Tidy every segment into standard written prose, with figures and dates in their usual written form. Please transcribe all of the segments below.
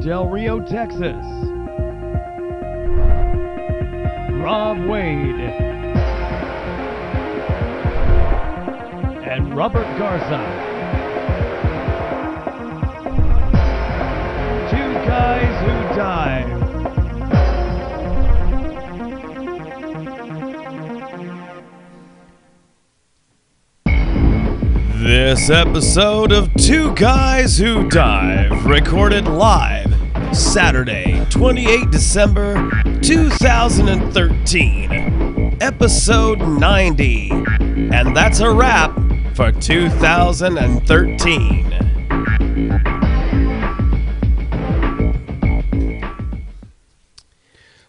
Del Rio, Texas, Rob Wade and Robert Garza. Two guys who dive. This episode of Two Guys Who Dive, recorded live Saturday, 28 December 2013, episode 90. And that's a wrap for 2013.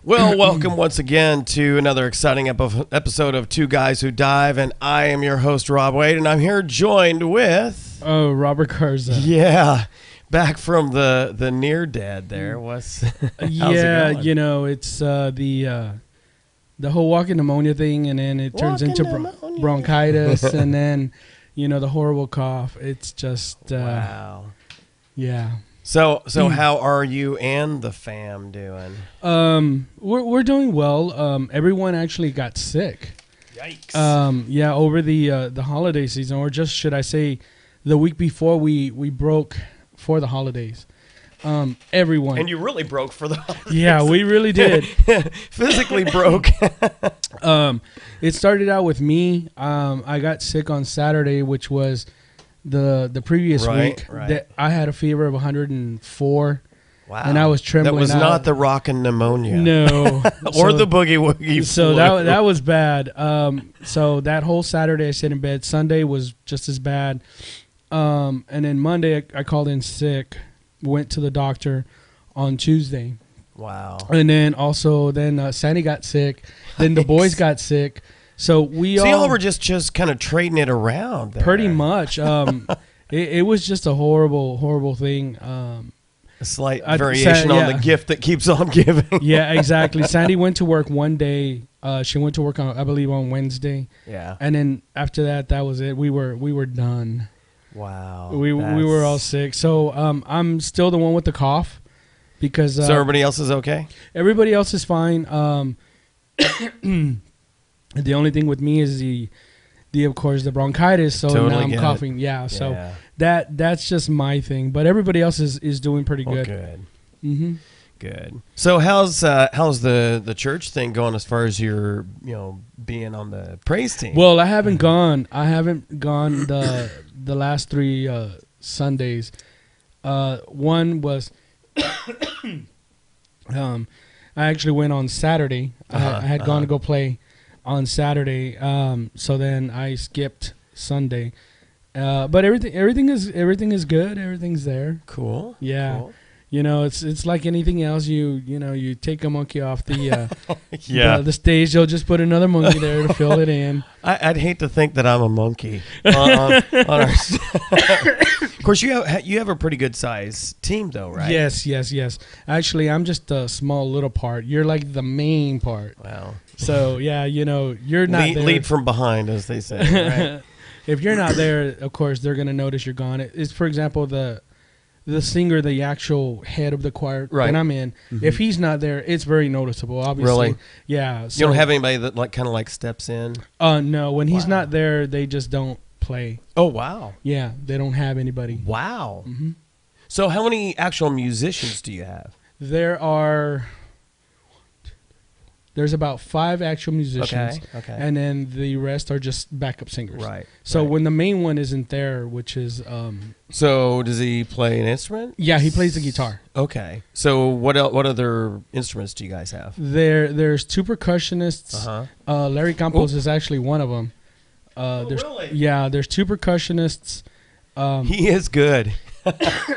Well, welcome once again to another exciting episode of Two Guys Who Dive, and I am your host, Rob Wade, and I'm here joined with... Oh, Robert Garza. Yeah, back from the near dead there. How's it going? You know, it's the whole walking pneumonia thing, and then it turns into bronchitis, and then, you know, the horrible cough. It's just... wow. Yeah. So how are you and the fam doing? We're doing well. Everyone actually got sick. Yikes. Yeah, over the holiday season, or just should I say, the week before we broke for the holidays. Everyone. And you really broke for the holidays. Yeah, we really did. Physically broke. It started out with me. I got sick on Saturday, which was the previous week. That I had a fever of 104. Wow. And I was trembling. That was not the rockin' pneumonia. No. Or the boogie woogie So flu. that was bad. So that whole Saturday I stayed in bed. Sunday was just as bad. And then Monday I called in sick. Went to the doctor on Tuesday. Wow. And then also Sandy got sick. Then the boys got sick. So y'all were just kind of trading it around there. Pretty much. It was just a horrible thing. A slight variation on the gift that keeps on giving. Yeah, exactly. Sandy went to work one day. She went to work I believe on Wednesday. Yeah. And then after that was it. We were done. Wow. We were all sick. So I'm still the one with the cough because so everybody else is okay? Everybody else is fine. The only thing with me is the of course the bronchitis. So totally now I'm coughing. Yeah. So that's just my thing. But everybody else is doing pretty good. Good. Mm-hmm. Good. So how's the church thing going as far as your being on the praise team? Well, I haven't gone the last 3 Sundays. One was I actually went on Saturday. I had gone to go play on Saturday. So then I skipped Sunday. But everything is good. Everything's there. Cool. Yeah. Cool. You know, it's like anything else. You take a monkey off the the stage. You'll just put another monkey there to fill it in. I'd hate to think that I'm a monkey. On our of course, you have a pretty good size team, though, right? Yes. Actually, I'm just a small little part. You're like the main part. Wow. So yeah, you're not there. Lead from behind, as they say. Right? If you're not there, of course they're gonna notice you're gone. It's, for example, the singer, the actual head of the choir that I'm in. Mm-hmm. If he's not there, it's very noticeable. Obviously, really. Yeah. So, you don't have anybody that kind of steps in. No. When he's not there, they just don't play. Oh wow. Yeah, they don't have anybody. Wow. Mm-hmm. So how many actual musicians do you have? There's about 5 actual musicians. Okay. And then the rest are just backup singers. Right. So when the main one isn't there, which is so does he play an instrument? Yeah, he plays the guitar. Okay. So what other instruments do you guys have? There's 2 percussionists. Larry Campos is actually one of them. Really? Yeah, there's 2 percussionists. He is good.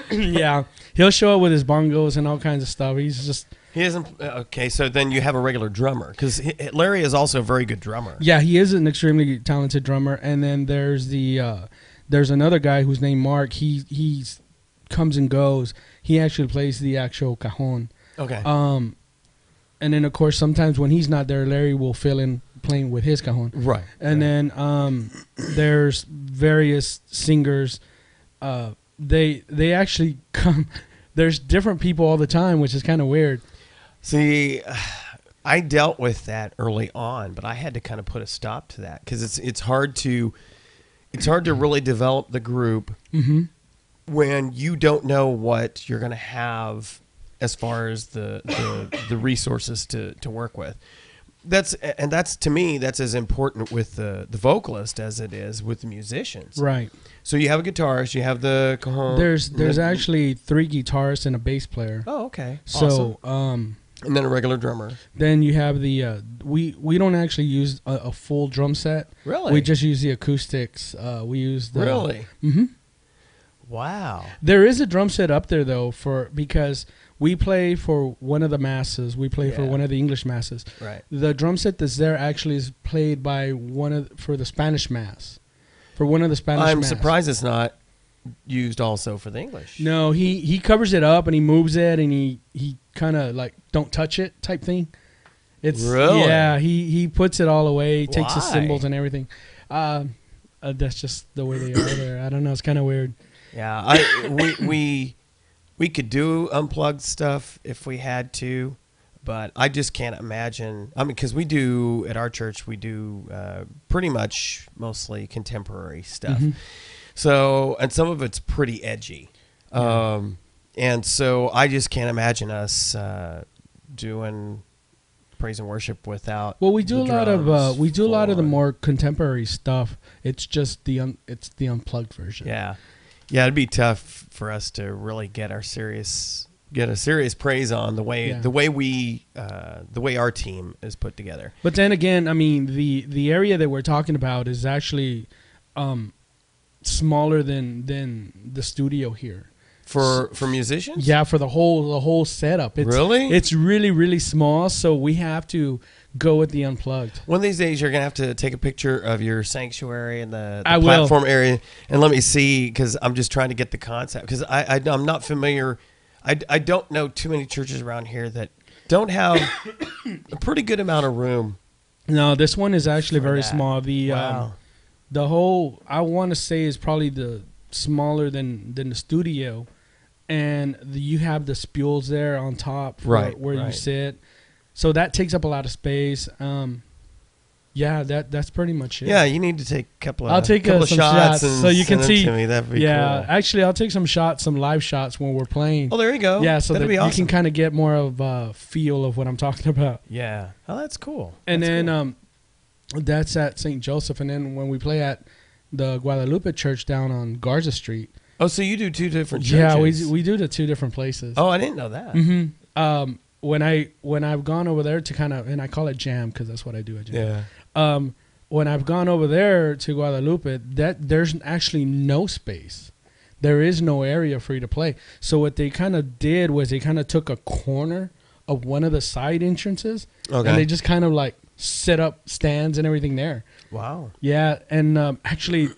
Yeah. He'll show up with his bongos and all kinds of stuff. He's just... He isn't okay. So then you have a regular drummer because Larry is also a very good drummer. Yeah, he is an extremely talented drummer. And then there's there's another guy who's named Mark. He comes and goes. He actually plays the actual cajon. Okay. And then of course sometimes when he's not there, Larry will fill in playing with his cajon. Right. And then there's various singers. They actually come. there's different people all the time, which is kind of weird. See, I dealt with that early on, but I had to kind of put a stop to that because it's hard to really develop the group when you don't know what you're going to have as far as the resources to work with. That's to me, that's as important with the vocalist as it is with the musicians. Right. So you have a guitarist, you have the cajon. There's actually 3 guitarists and a bass player. Oh, okay. So awesome. And then a regular drummer. Then you have the we don't actually use a full drum set. Really? We just use the acoustics. We use the Really. Mm-hmm. Wow. There is a drum set up there though because we play for one of the masses. We play for one of the English masses. Right. The drum set that's there actually is played by for the Spanish mass. For one of the Spanish I'm mass. surprised it's not used also for the English. No, he covers it up and he moves it and he kind of like don't touch it type thing. It's really? Yeah, he puts it all away. He takes the Why? cymbals and everything. That's just the way they are there. I don't know. It's kind of weird. Yeah, we could do unplugged stuff if we had to, but I just can't imagine. I mean, because we do at our church, we do pretty much mostly contemporary stuff. So, and some of it's pretty edgy, and so I just can't imagine us doing praise and worship without. Well, we do a lot of the full-on. more contemporary stuff. It's just the unplugged version. Yeah. Yeah, it'd be tough for us to really get a serious praise on the way our team is put together. But then again, I mean, the area that we're talking about is actually smaller than the studio here. For musicians? Yeah, for the whole setup. It's really, really small, so we have to go with the unplugged. One of these days, you're going to have to take a picture of your sanctuary and the I platform area and let me see, because I'm just trying to get the concept. Because I'm not familiar. I don't know too many churches around here that don't have a pretty good amount of room. No, this one is actually very that. small. The whole, I want to say, is probably the smaller than the studio. And you have the spules there on top where you sit. So that takes up a lot of space. Yeah, that's pretty much it. Yeah, you need to take a couple of I'll take some shots and so you can send them see. to me. That'd be cool. Actually, I'll take some live shots when we're playing. Oh, there you go. Yeah, so that'd that be awesome. you can kind of get more of a feel of what I'm talking about. Yeah. Oh, that's cool. And then that's at St. Joseph. And then when we play at the Guadalupe Church down on Garza Street. Oh, so you do 2 different churches? Yeah, we do the 2 different places. Oh, I didn't know that. Mm-hmm. When I've gone over there to kind of, and I call it jam because that's what I do at jam. Yeah. When I've gone over there to Guadalupe, there's actually no space. There is no area for you to play. So what they kind of did was they kind of took a corner of one of the side entrances, and they just kind of like set up stands and everything there. Wow. Yeah, and actually,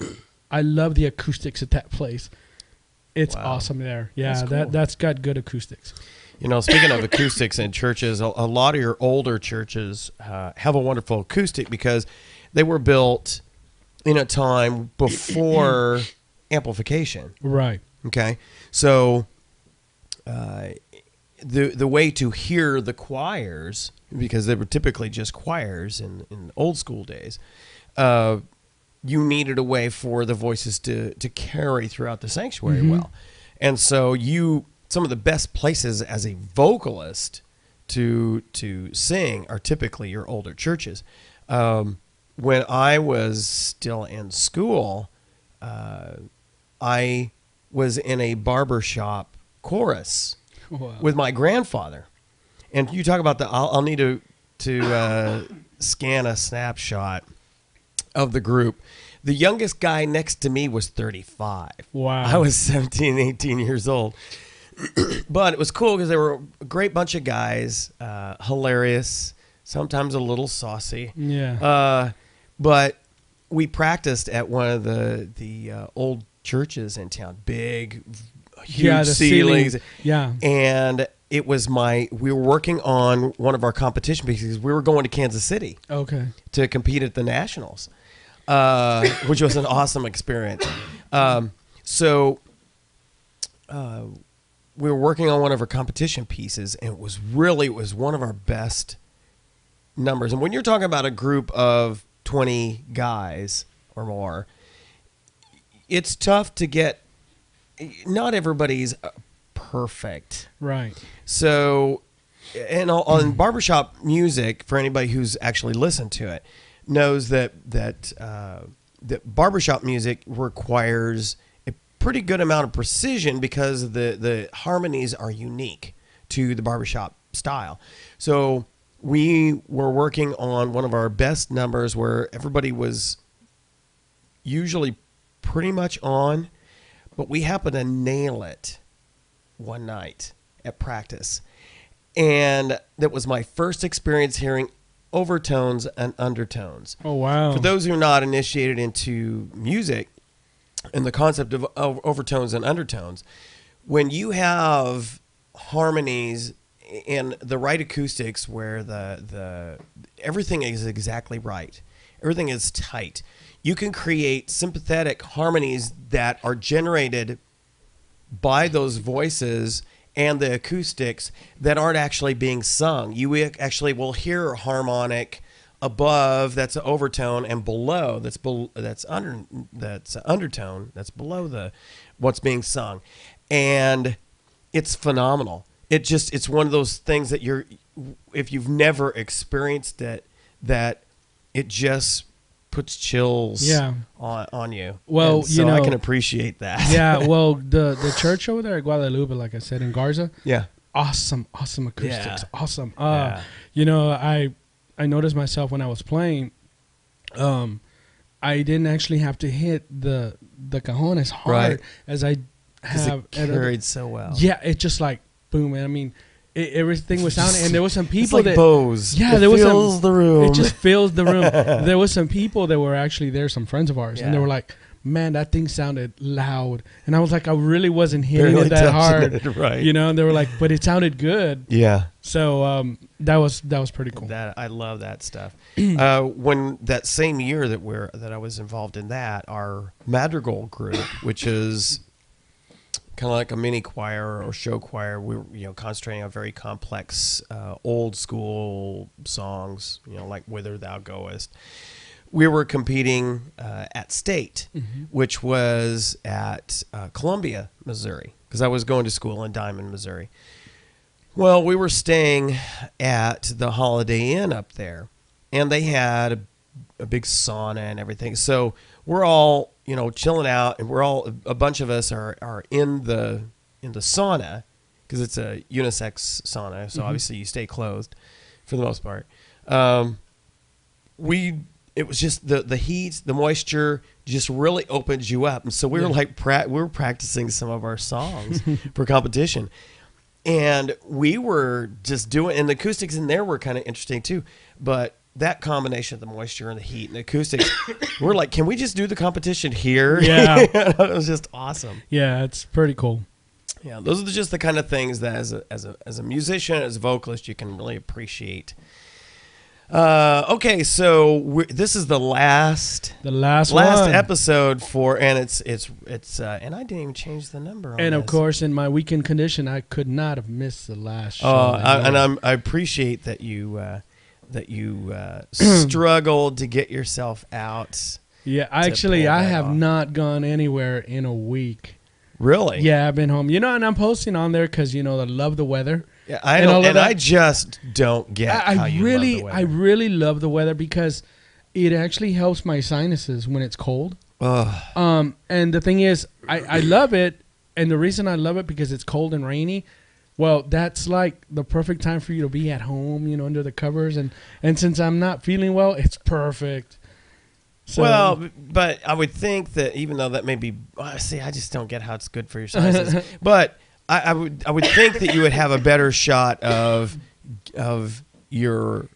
I love the acoustics at that place. It's awesome there. Yeah, That's cool. That's got good acoustics. You know, speaking of acoustics in churches, a lot of your older churches have a wonderful acoustic because they were built in a time before amplification. Right. Okay. So the way to hear the choirs, because they were typically just choirs in old school days, you needed a way for the voices to carry throughout the sanctuary well. And so some of the best places as a vocalist to sing are typically your older churches. When I was still in school, I was in a barber shop chorus with my grandfather. And you talk about I'll need to scan a snapshot of the group. The youngest guy next to me was 35. Wow. I was 17, 18 years old. But it was cool because they were a great bunch of guys, hilarious, sometimes a little saucy. Yeah. But we practiced at one of the old churches in town, big, huge ceilings. Yeah. And it was we were working on one of our competition pieces. We were going to Kansas City to compete at the Nationals, which was an awesome experience. we were working on one of our competition pieces, and it was one of our best numbers. And when you're talking about a group of 20 guys or more, it's tough to get. Not everybody's perfect, right? So, and on barbershop music, for anybody who's actually listened to it, knows that barbershop music requires a pretty good amount of precision because the harmonies are unique to the barbershop style. So we were working on one of our best numbers where everybody was usually pretty much on, but we happened to nail it one night at practice. And that was my first experience hearing overtones and undertones. Oh, wow. For those who are not initiated into music and the concept of overtones and undertones, when you have harmonies and the right acoustics where the everything is exactly right, everything is tight, you can create sympathetic harmonies that are generated by those voices and the acoustics that aren't actually being sung. You actually will hear a harmonic above that's an overtone, and below that's undertone that's below what's being sung, and it's phenomenal. It's one of those things that if you've never experienced it, that it just puts chills on you. Well, and so I can appreciate that. Yeah, well, the church over there at Guadalupe, like I said, in Garza, awesome acoustics, awesome. I noticed myself when I was playing, I didn't actually have to hit the cajon as hard as I have. It carried so well. Yeah, it just like boom, man. I mean, everything was sounding, and there was some people it's like bows. Yeah, there was fills the room. It just fills the room. There was some people that were actually there, some friends of ours, and they were like, "Man, that thing sounded loud," and I was like, "I really wasn't hitting it that hard," right? You know, and they were like, "But it sounded good." Yeah. So that was pretty cool. I love that stuff. When that same year that I was involved in that, our Madrigal group, which is kind of like a mini choir or show choir, we were concentrating on very complex old school songs, like "Whither Thou Goest." We were competing at state, which was at Columbia, Missouri, because I was going to school in Diamond, Missouri. Well, we were staying at the Holiday Inn up there, and they had a big sauna and everything. So we're all chilling out, and a bunch of us are in the sauna because it's a unisex sauna. So obviously you stay clothed for the most part. It was just the heat, the moisture just really opens you up. And so we were we were practicing some of our songs for competition. And we were just doing, and the acoustics in there were kind of interesting too. But that combination of the moisture and the heat and the acoustics, we're like, can we just do the competition here? Yeah. It was just awesome. Yeah, it's pretty cool. Yeah, those are just the kind of things that as a musician, as a vocalist, you can really appreciate. Okay, so this is the last episode and it's and I didn't even change the number on and of this. course, in my weekend condition, I could not have missed the last show. I appreciate that you struggled to get yourself out. Yeah, actually, I have not gone anywhere in a week. Really? Yeah, I've been home. And I'm posting on there because I love the weather. Yeah, I know, and I just don't get how you love the weather. I really love the weather because it actually helps my sinuses when it's cold. Ugh. And the thing is, I love it, and the reason I love it because it's cold and rainy. Well, that's like the perfect time for you to be at home, under the covers, and since I'm not feeling well, it's perfect. So, well, but I would think that even though that may be, I just don't get how it's good for your sinuses, but. I would think that you would have a better shot of your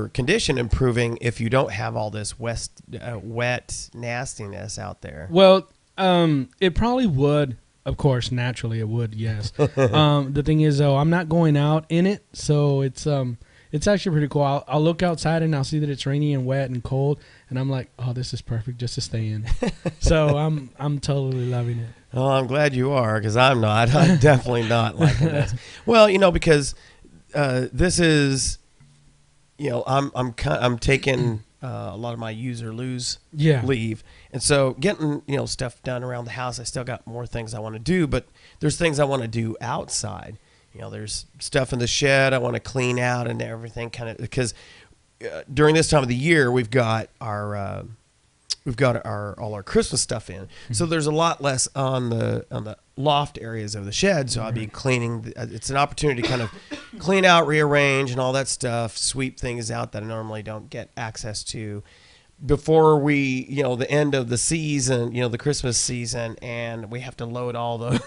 condition improving if you don't have all this wet nastiness out there. Well, it probably would. Of course, naturally it would. Yes. The thing is, though, I'm not going out in it, so it's actually pretty cool. I'll look outside and I'll see that it's rainy and wet and cold, and I'm like, oh, this is perfect just to stay in. So I'm totally loving it. Oh, I'm glad you are, because I'm not. I'm definitely not liking this. Well, because this is, I'm taking a lot of my use or lose leave, and so getting stuff done around the house. I still got more things I want to do, but there's things I want to do outside. There's stuff in the shed I want to clean out and everything, kind of because during this time of the year we've got our all our Christmas stuff in, so there's a lot less on the loft areas of the shed. So I'll be cleaning. It's an opportunity to kind of clean out, rearrange, and all that stuff. Sweep things out that I normally don't get access to before we, the end of the season, the Christmas season, and we have to load all the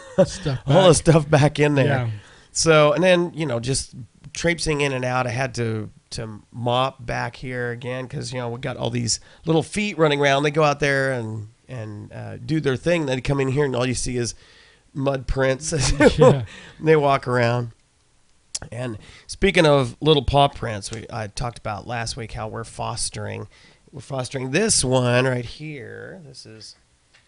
all the stuff back in there. Yeah. So, and then just traipsing in and out, I had to mop back here again because we got all these little feet running around. They go out there and do their thing. They come in here and all you see is mud prints. They walk around. And speaking of little paw prints, I talked about last week how we're fostering this one right here. This is,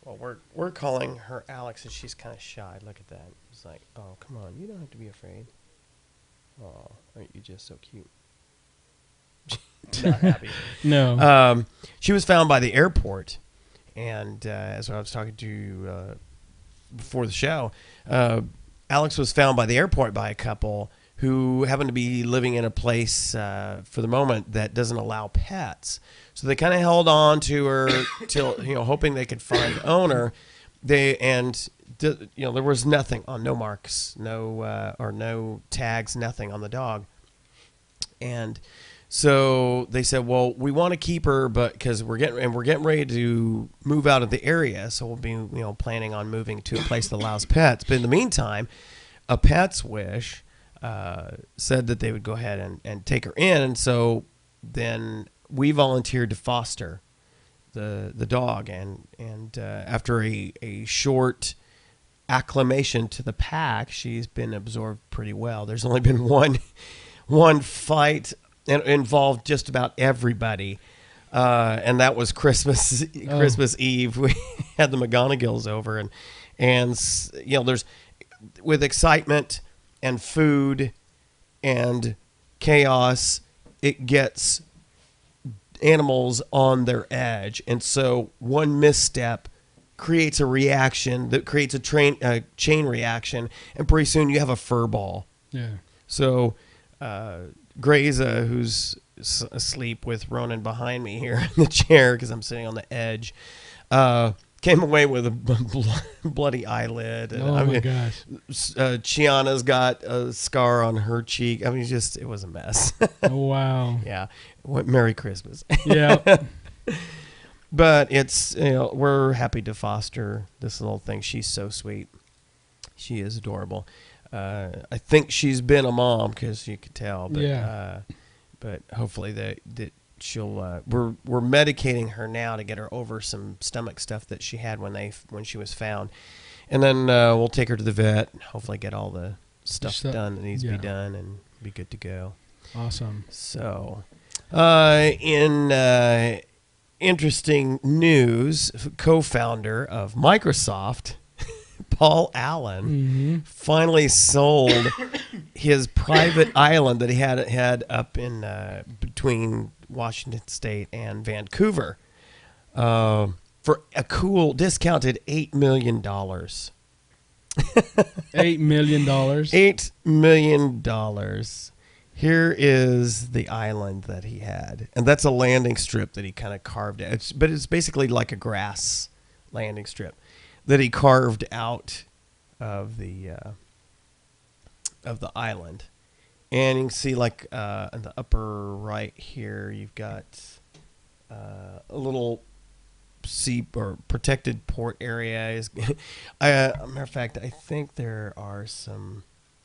well, we're calling her Alex, and she's kind of shy. Look at that. It's like, oh, come on, you don't have to be afraid. Oh, aren't you just so cute? Not happy. No. She was found by the airport, and as I was talking to you before the show, Alex was found by the airport by a couple who happened to be living in a place for the moment that doesn't allow pets. So they kind of held on to her till hoping they could find the owner. There was nothing on, no marks, no tags, nothing on the dog, and so they said, well, we want to keep her, but because we're getting ready to move out of the area, so we'll be planning on moving to a place that allows pets. But in the meantime, a Pet's Wish said that they would go ahead and take her in, and so then we volunteered to foster the dog, and after a short acclimation to the pack, she's been absorbed pretty well. There's only been one fight. And involved just about everybody, and that was Christmas Eve. We had the McGonagals over, and there's, with excitement and food and chaos, it gets animals on their edge, and so one misstep creates a reaction that creates a chain reaction, and pretty soon you have a fur ball. Yeah. So. Graza, who's asleep with Ronan behind me here in the chair because I'm sitting on the edge, came away with a bloody eyelid. And, my gosh. Chiana's got a scar on her cheek. I mean, it was a mess. Oh, wow. Yeah. Merry Christmas. Yeah. But it's, we're happy to foster this little thing. She's so sweet. She is adorable. I think she's been a mom because you could tell, but but hopefully that she'll. We're medicating her now to get her over some stomach stuff that she had when she was found, and then we'll take her to the vet and hopefully get all the stuff done that needs to be done and be good to go. Awesome. So, in interesting news, co-founder of Microsoft, Paul Allen, finally sold his private island that he had up in between Washington State and Vancouver for a cool discounted $8 million. $8 million. $8 million. Here is the island that he had, and that's a landing strip that he kind of carved out. But it's basically like a grass landing strip that he carved out of the island. And you can see, like, in the upper right here, you've got a little sea or protected port area. Matter of fact, I think there are some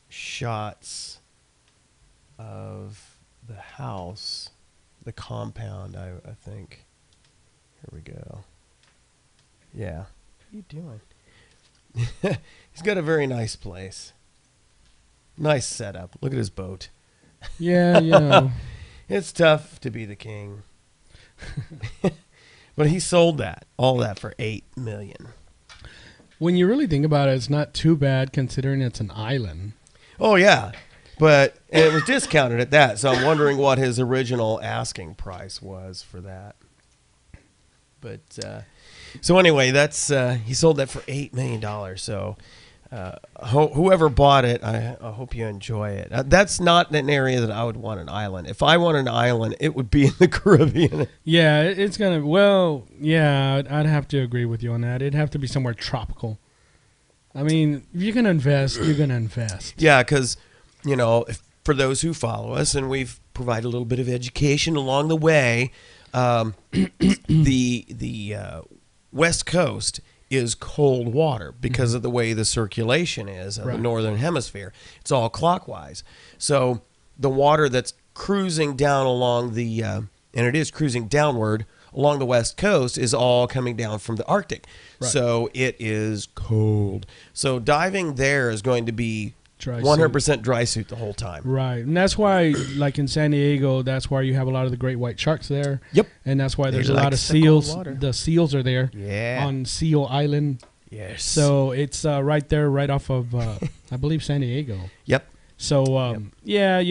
shots of the house, the compound, I think. Here we go. Yeah. What are you doing? He's got a very nice place. Nice setup. Look at his boat. Yeah, It's tough to be the king. But he sold all that for $8 million. When you really think about it, it's not too bad considering it's an island. Oh, yeah. But it was discounted at that, so I'm wondering what his original asking price was for that. But so anyway, that's he sold that for $8 million. So whoever bought it, I hope you enjoy it. That's not an area that I would want an island. If I want an island, it would be in the Caribbean. Yeah, it's gonna. Well, yeah, I'd have to agree with you on that. It'd have to be somewhere tropical. I mean, if you're gonna invest, you're gonna invest. Yeah, because for those who follow us, and we've provided a little bit of education along the way. The West Coast is cold water because of the way the circulation is in the northern hemisphere. It's all clockwise. So the water that's cruising down along and it is cruising downward along the West Coast is all coming down from the Arctic. Right. So it is cold. So diving there is going to be 100% dry suit the whole time. Right. And that's why, like in San Diego, that's why you have a lot of the great white sharks there. Yep. And that's why there's a lot of seals. The seals are there on Seal Island. Yes. So it's right there, right off of, I believe, San Diego. Yep. So, yeah,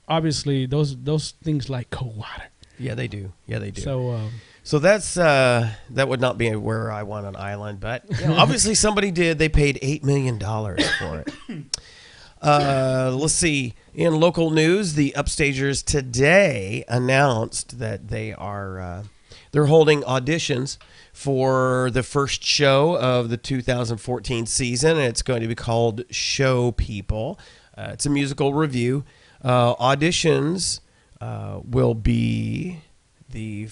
obviously those things like cold water. Yeah, they do. Yeah, they do. So that's that would not be where I want an island, but obviously somebody did. They paid $8 million for it. Let's see. In local news, the Upstagers today announced that they're holding auditions for the first show of the 2014 season, and it's going to be called Show People. It's a musical review. Auditions will be the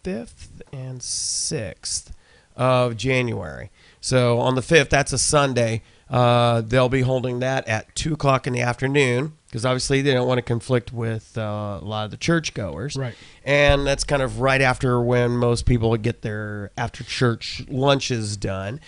5th and 6th of January. So on the 5th, that's a Sunday, they'll be holding that at 2 o'clock in the afternoon because obviously they don't want to conflict with a lot of the churchgoers. Right. And that's kind of right after when most people get their after-church lunches done.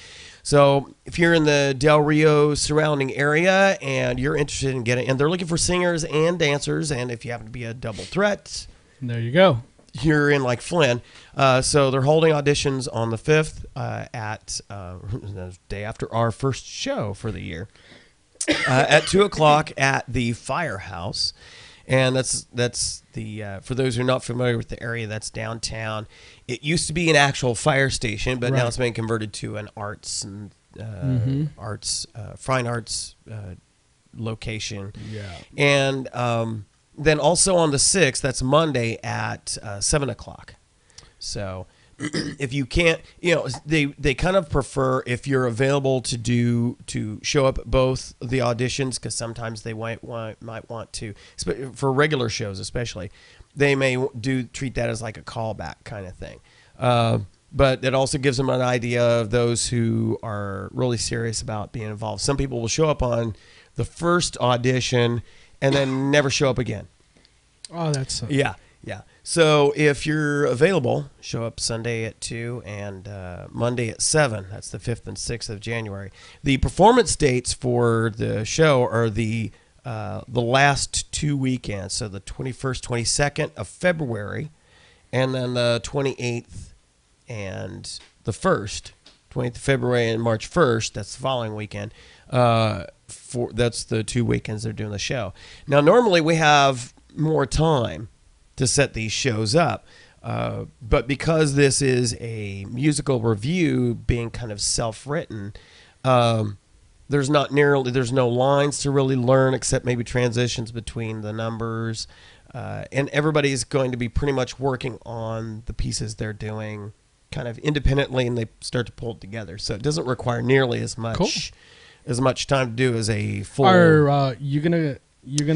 So if you're in the Del Rio surrounding area and you're interested in getting, and they're looking for singers and dancers, and if you happen to be a double threat, there you go. You're in like Flynn. So they're holding auditions on the 5th at the day after our first show for the year at 2 o'clock at the Firehouse. And that's the for those who are not familiar with the area, that's downtown. It used to be an actual fire station, but now it's been converted to an arts and fine arts location. Yeah. And then also on the 6th, that's Monday at 7 o'clock. So if you can't, they kind of prefer if you're available to show up at both the auditions, because sometimes they might want to, for regular shows especially, they may treat that as like a callback kind of thing. But it also gives them an idea of those who are really serious about being involved. Some people will show up on the first audition and then never show up again. Oh, that's yeah. So if you're available, show up Sunday at 2 and Monday at 7. That's the 5th and 6th of January. The performance dates for the show are the last 2 weekends, so the 21st, 22nd of February, and then the 28th and the 1st, 20th of February and March 1st. That's the following weekend. That's the 2 weekends they're doing the show. Now, normally we have more time to set these shows up, but because this is a musical review being kind of self-written, there's no lines to really learn except maybe transitions between the numbers, and everybody's going to be pretty much working on the pieces they're doing kind of independently, and they start to pull it together, so it doesn't require nearly as much time to do as a full. Are you're gonna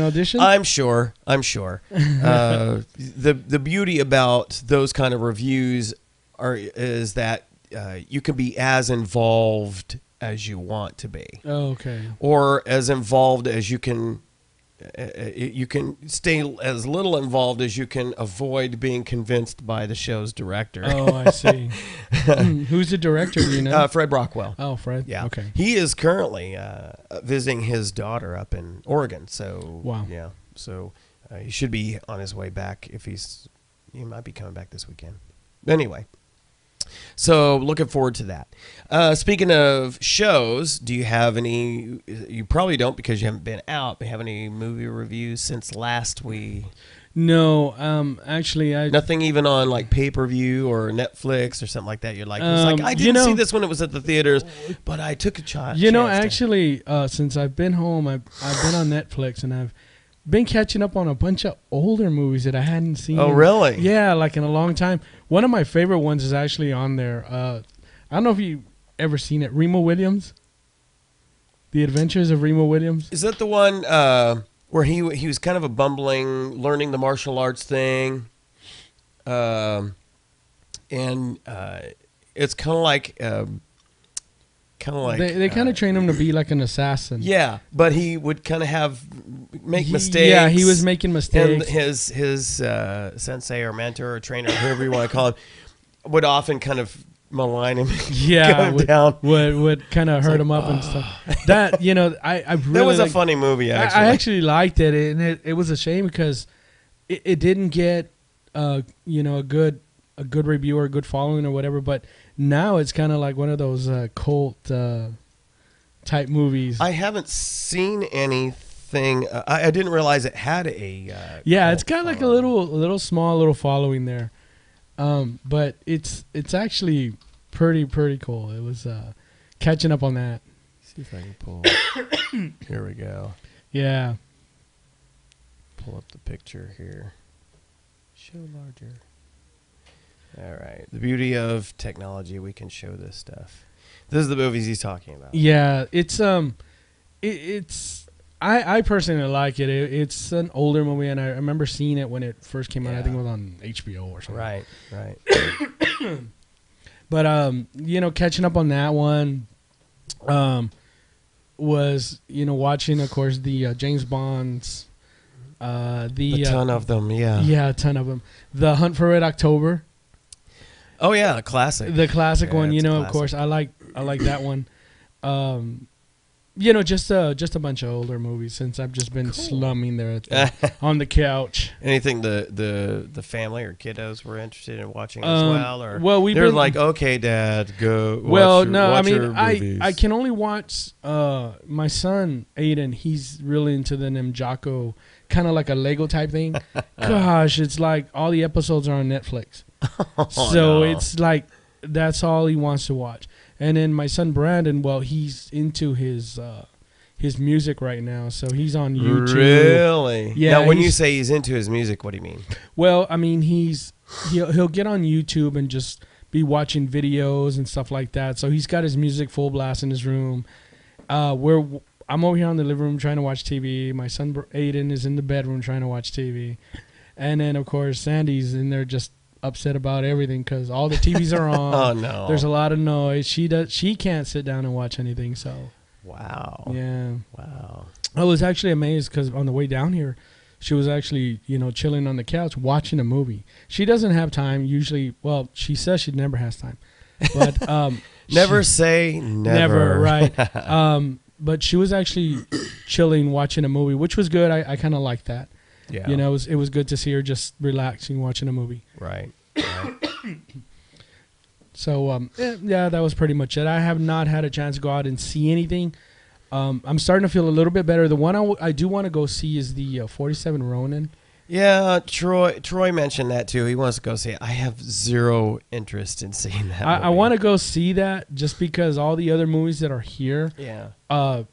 audition? I'm sure. The beauty about those kind of reviews is that you can be as involved as you want to be. Oh, okay. Or as involved as you can. You can stay as little involved as you can avoid being convinced by the show's director. Oh, I see. Who's the director? Do you know? Fred Brockwell. Oh, Fred. Yeah. Okay. He is currently visiting his daughter up in Oregon. So wow. Yeah. So he should be on his way back. He might be coming back this weekend. Anyway, So looking forward to that. Speaking of shows, do you have any? You probably don't because you haven't been out. But have any movie reviews since last we? No, actually, nothing even on like pay-per-view or Netflix or something like that. You're like, it's like I didn't see this when it was at the theaters, but I took a shot. Actually, since I've been home, I've been on Netflix and I've been catching up on a bunch of older movies that I hadn't seen. Oh, really? Yeah, like in a long time. One of my favorite ones is actually on there. I don't know if you've ever seen it. Remo Williams. The Adventures of Remo Williams. Is that the one where he was kind of a bumbling, learning the martial arts thing? And it's kind of like... they kind of train him to be like an assassin. Yeah, but he would kind of make mistakes. Yeah, he was making mistakes. And his sensei or mentor or trainer, whoever you want to call him, would often kind of malign him. Yeah, would kind of hurt him up and stuff. That I really that was a funny movie. Actually, I actually liked it, and it was a shame because it didn't get a good review or a good following or whatever, but. Now it's kind of like one of those cult type movies. I haven't seen anything. I didn't realize it had a. It's got like a little small following there, but it's actually pretty cool. It was catching up on that. See if I can pull. Here we go. Yeah. Pull up the picture here. Show larger. All right. The beauty of technology, we can show this stuff. This is the movies he's talking about. Yeah, it's I personally like it. It's an older movie, and I remember seeing it when it first came out. I think it was on HBO or something. Right. But catching up on that one, was watching, of course, the James Bonds. A ton of them. Yeah, a ton of them. The Hunt for Red October. Oh yeah, classic. The classic one, of course, I like that one. Just a bunch of older movies since I've just been slumming there on the couch. Anything the family or kiddos were interested in watching as well, or they're like, okay, Dad, go. I can only watch my son Aiden. He's really into the Ninjago, kind of like a Lego type thing. Gosh, it's like all the episodes are on Netflix. It's like that's all he wants to watch. And then my son Brandon, he's into his music right now, so he's on YouTube. Really? Yeah. Now, when you say he's into his music, what do you mean? Well, I mean he'll get on YouTube and just be watching videos and stuff like that. So he's got his music full blast in his room. I'm over here in the living room trying to watch TV. My son Aiden is in the bedroom trying to watch TV, and then of course Sandy's in there just upset about everything because all the TVs are on. Oh no! There's a lot of noise. She can't sit down and watch anything. So wow. Yeah. Wow. I was actually amazed because on the way down here, she was actually chilling on the couch watching a movie. She doesn't have time usually. Well, she says she never has time, but never say never. Right? But she was actually chilling watching a movie, which was good. I kind of liked that. Yeah. It was good to see her just relaxing watching a movie. Right. So, that was pretty much it. I have not had a chance to go out and see anything. I'm starting to feel a little bit better. The one I do want to go see is the 47 Ronin. Yeah, Troy mentioned that too. He wants to go see it. I have zero interest in seeing that. I want to go see that just because all the other movies that are here, I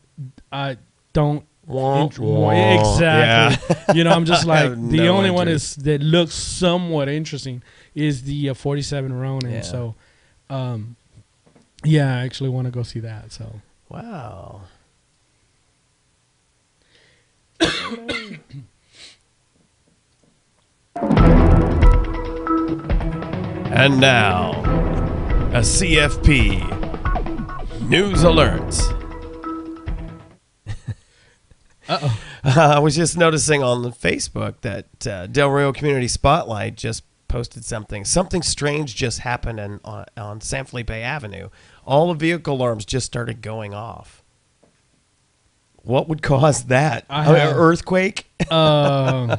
don't. Exactly. Yeah. I'm just like the only one that looks somewhat interesting is the 47 Ronin. Yeah. So, I actually want to go see that. So, wow. And now, a CFP news alert. Uh-oh. I was just noticing on Facebook that Del Rio Community Spotlight just posted something. Something strange just happened on San Felipe Avenue. All the vehicle alarms just started going off. What would cause that? An earthquake? I'm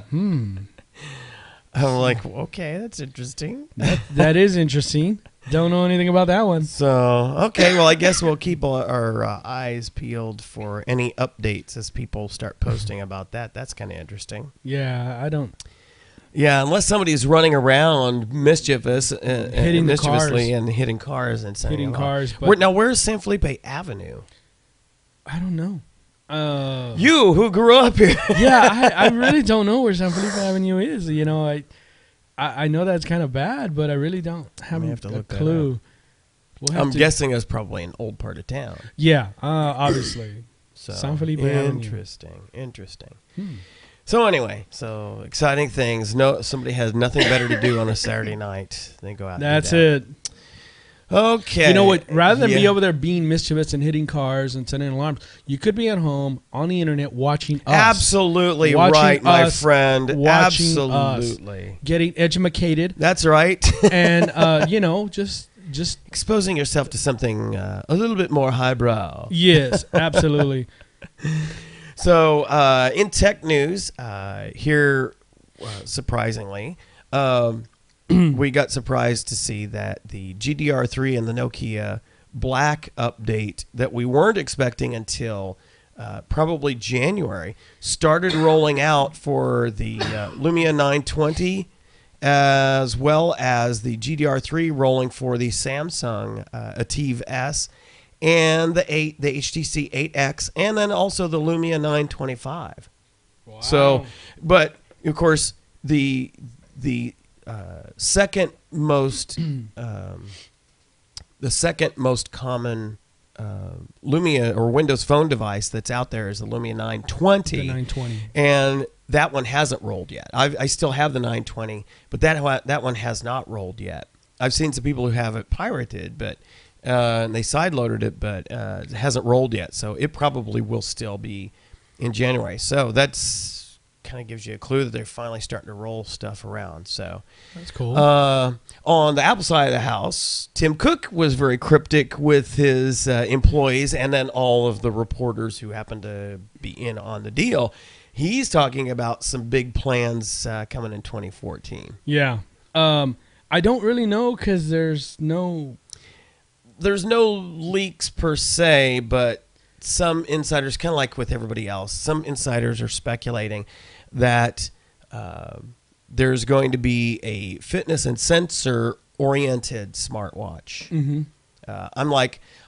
like, okay, that's interesting. That is interesting. Don't know anything about that one. So, okay, well, I guess we'll keep our eyes peeled for any updates as people start posting about that. That's kind of interesting. Yeah, I don't. Yeah, unless somebody's running around mischievously and hitting cars and sending them cars. But now, where's San Felipe Avenue? I don't know. You who grew up here. Yeah, I really don't know where San Felipe Avenue is. You know, I know that's kind of bad, but I really don't have a clue. I'm guessing it's probably an old part of town. Yeah, obviously. So San Felipe Avenue. Interesting. So anyway, exciting things. No, somebody has nothing better to do on a Saturday night than go out. That's it. Okay. You know what? Rather than be over there being mischievous and hitting cars and sending alarms, you could be at home on the internet watching us. Absolutely right, my friend. Absolutely. Us, getting educated. That's right. And, you know, just exposing yourself to something a little bit more highbrow. Yes, absolutely. So, in tech news, here, surprisingly, we got surprised to see that the GDR3 and the Nokia Black update that we weren't expecting until probably January started rolling out for the Lumia 920, as well as the GDR3 rolling for the Samsung Ativ S and the HTC 8X, and then also the Lumia 925. Wow. So, but of course, the second most common Lumia or Windows Phone device that's out there is the Lumia 920. The 920, and that one hasn't rolled yet. I still have the 920, but that one has not rolled yet. I've seen some people who have it pirated, but and they sideloaded it, but it hasn't rolled yet. So it probably will still be in January. So that's kind of gives you a clue that they're finally starting to roll stuff around. So that's cool. On the Apple side of the house, Tim Cook was very cryptic with his employees and then all of the reporters who happened to be in on the deal. He's talking about some big plans coming in 2014. Yeah. I don't really know because there's no leaks per se, but some insiders, kind of like with everybody else, some insiders are speculating that there's going to be a fitness and sensor-oriented smartwatch. Mm-hmm.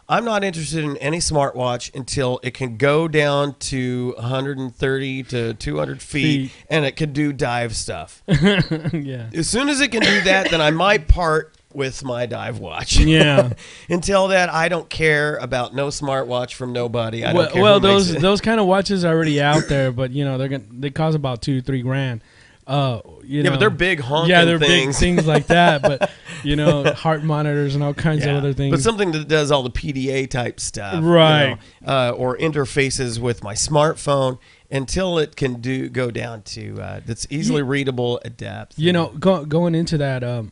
I'm not interested in any smartwatch until it can go down to 130 to 200 feet and it can do dive stuff. Yeah. As soon as it can do that, then I might part with my dive watch. Yeah. Until that, I don't care about no smartwatch from nobody. I don't care. Well, those kind of watches are already out there, but you know they cost about $2-3 grand. But they're big honking they're big things like that. But you know, heart monitors and all kinds of other things. But something that does all the PDA type stuff, right? Or interfaces with my smartphone until it can go down to that's easily readable at depth. You know, going into that,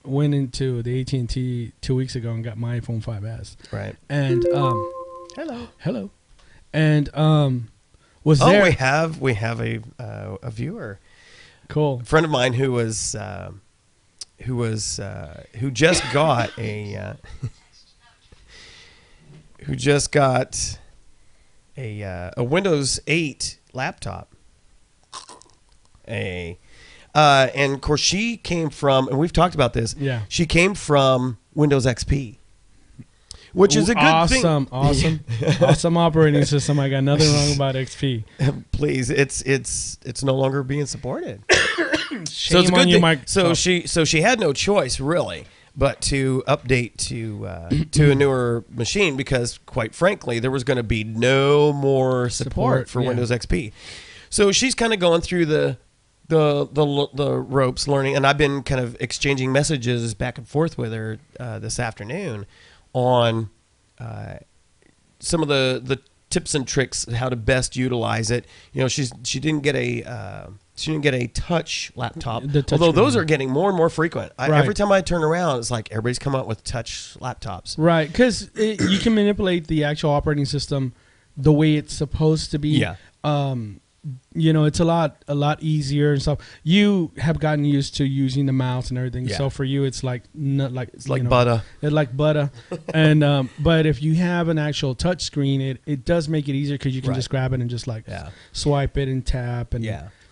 went into the AT&T 2 weeks ago and got my iPhone 5S. Right. And hello, and was there? Oh, we have a viewer. Cool. A friend of mine who just got a a Windows 8 laptop. And of course she came from, and we've talked about this. Yeah. She came from Windows XP, which is a good thing. Awesome operating system. I got nothing wrong about XP. Please, it's no longer being supported. So it's a good thing. So she had no choice really, but to update to a newer machine because, quite frankly, there was going to be no more support for Windows XP. So she's kind of going through the ropes, learning, and I've been kind of exchanging messages back and forth with her this afternoon on some of the tips and tricks how to best utilize it. You know, she didn't get a touch laptop, although those are getting more and more frequent. Every time I turn around, it's like everybody's come out with touch laptops. Right, because you can manipulate the actual operating system the way it's supposed to be. Yeah. it's a lot easier and stuff. You have gotten used to using the mouse and everything, so for you it's like it's like butter. It's like butter, and but if you have an actual touch screen, it does make it easier because you can just grab it and just swipe it and tap and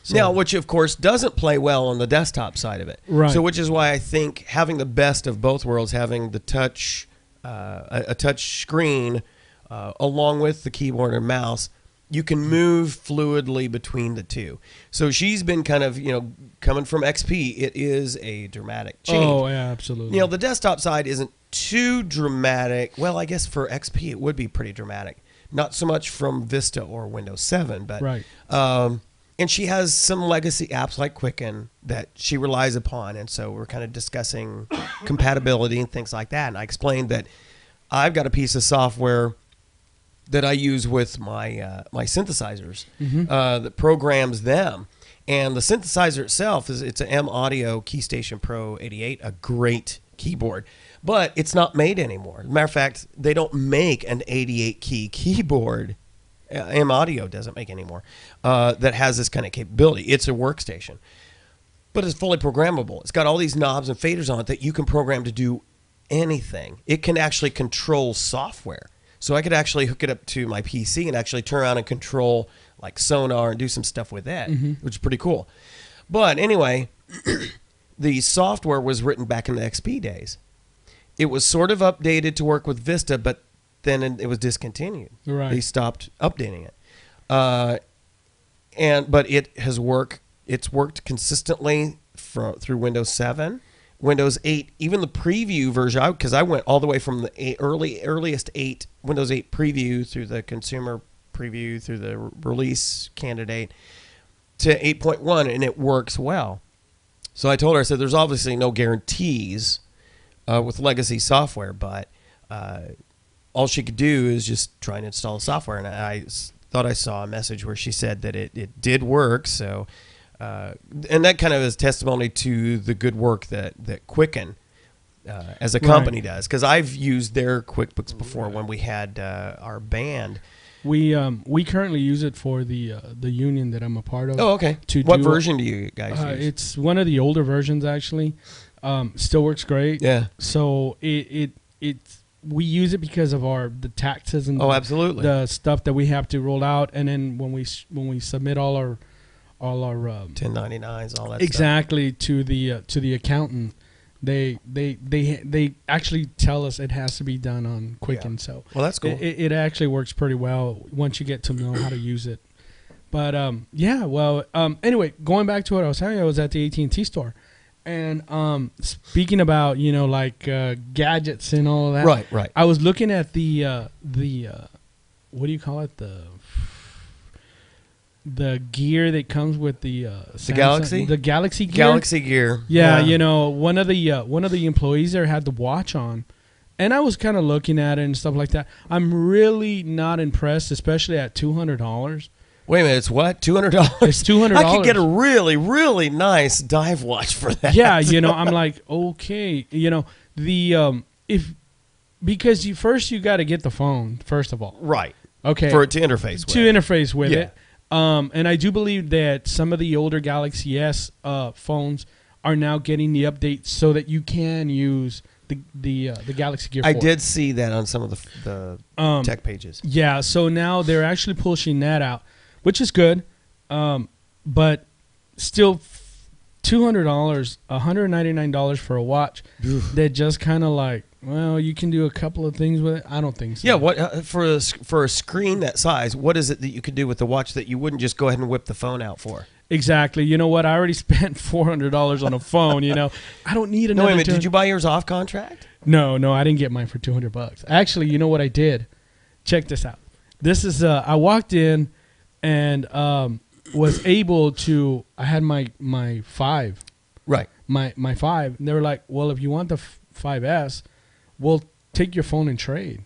So. Now, which of course doesn't play well on the desktop side of it. Right. So, which is why I think having the best of both worlds, having the touch, a touch screen, along with the keyboard and mouse, you can move fluidly between the two. So she's been kind of, coming from XP, it is a dramatic change. Oh, yeah, absolutely. The desktop side isn't too dramatic. Well, I guess for XP it would be pretty dramatic. Not so much from Vista or Windows 7, but right. And she has some legacy apps like Quicken that she relies upon. And so we're kind of discussing compatibility and things like that. And I explained that I've got a piece of software that I use with my my synthesizers that programs them. And the synthesizer itself, it's an M Audio KeyStation Pro 88, a great keyboard. But it's not made anymore. As a matter of fact, they don't make an 88-key keyboard. M Audio doesn't make anymore that has this kind of capability. It's a workstation, but it's fully programmable. It's got all these knobs and faders on it that you can program to do anything. It can actually control software. So I could actually hook it up to my PC and actually turn around and control like Sonar and do some stuff with that, which is pretty cool. But anyway, the software was written back in the XP days. It was sort of updated to work with Vista, but then it was discontinued. Right. They stopped updating it. But it has worked. It's worked consistently through Windows 7, Windows 8, even the preview version. Because I went all the way from the earliest Windows 8 preview through the consumer preview through the release candidate to 8.1, and it works well. So I told her, I said, there's obviously no guarantees with legacy software, but all she could do is just try and install the software. And I thought I saw a message where she said that it did work. So, and that kind of is testimony to the good work that Quicken as a company does. Because I've used their QuickBooks before when we had our band. We currently use it for the union that I'm a part of. Oh, okay. What version do you guys use? It's one of the older versions, actually. Still works great. Yeah. So we use it because of the taxes and absolutely the stuff that we have to roll out, and then when we submit all our 1099s, all that exactly stuff. to the accountant, they actually tell us it has to be done on Quicken. Yeah. So that's cool. It actually works pretty well once you get to know how to use it. But anyway, going back to what I was telling you, I was at the AT&T store. And speaking about gadgets and all that, right. I was looking at the what do you call it, the gear that comes with the Galaxy Galaxy gear. Galaxy gear. Yeah, one of the employees there had the watch on, and I was kind of looking at it and stuff like that. I'm really not impressed, especially at $200. Wait a minute, it's what? $200? It's $200. I could get a really, really nice dive watch for that. Yeah, I'm like, okay, because you got to get the phone first of all. Right. Okay. For it to interface with. Interface with it. And I do believe that some of the older Galaxy S phones are now getting the updates so that you can use the Galaxy Gear 4. I did see that on some of the tech pages. Yeah, so now they're actually pushing that out, which is good, but still $200, $199 for a watch that just kind of like, well, you can do a couple of things with it. I don't think so. Yeah, what for a screen that size, what is it that you could do with the watch that you wouldn't just go ahead and whip the phone out for? Exactly. You know what? I already spent $400 on a phone. I don't need another. No, wait a minute. Did you buy yours off contract? No, I didn't get mine for $200. Actually, you know what I did? Check this out. This is I walked in and was able to. I had my 5. Right. My 5. And they were like, well, if you want the 5S, we'll take your phone and trade.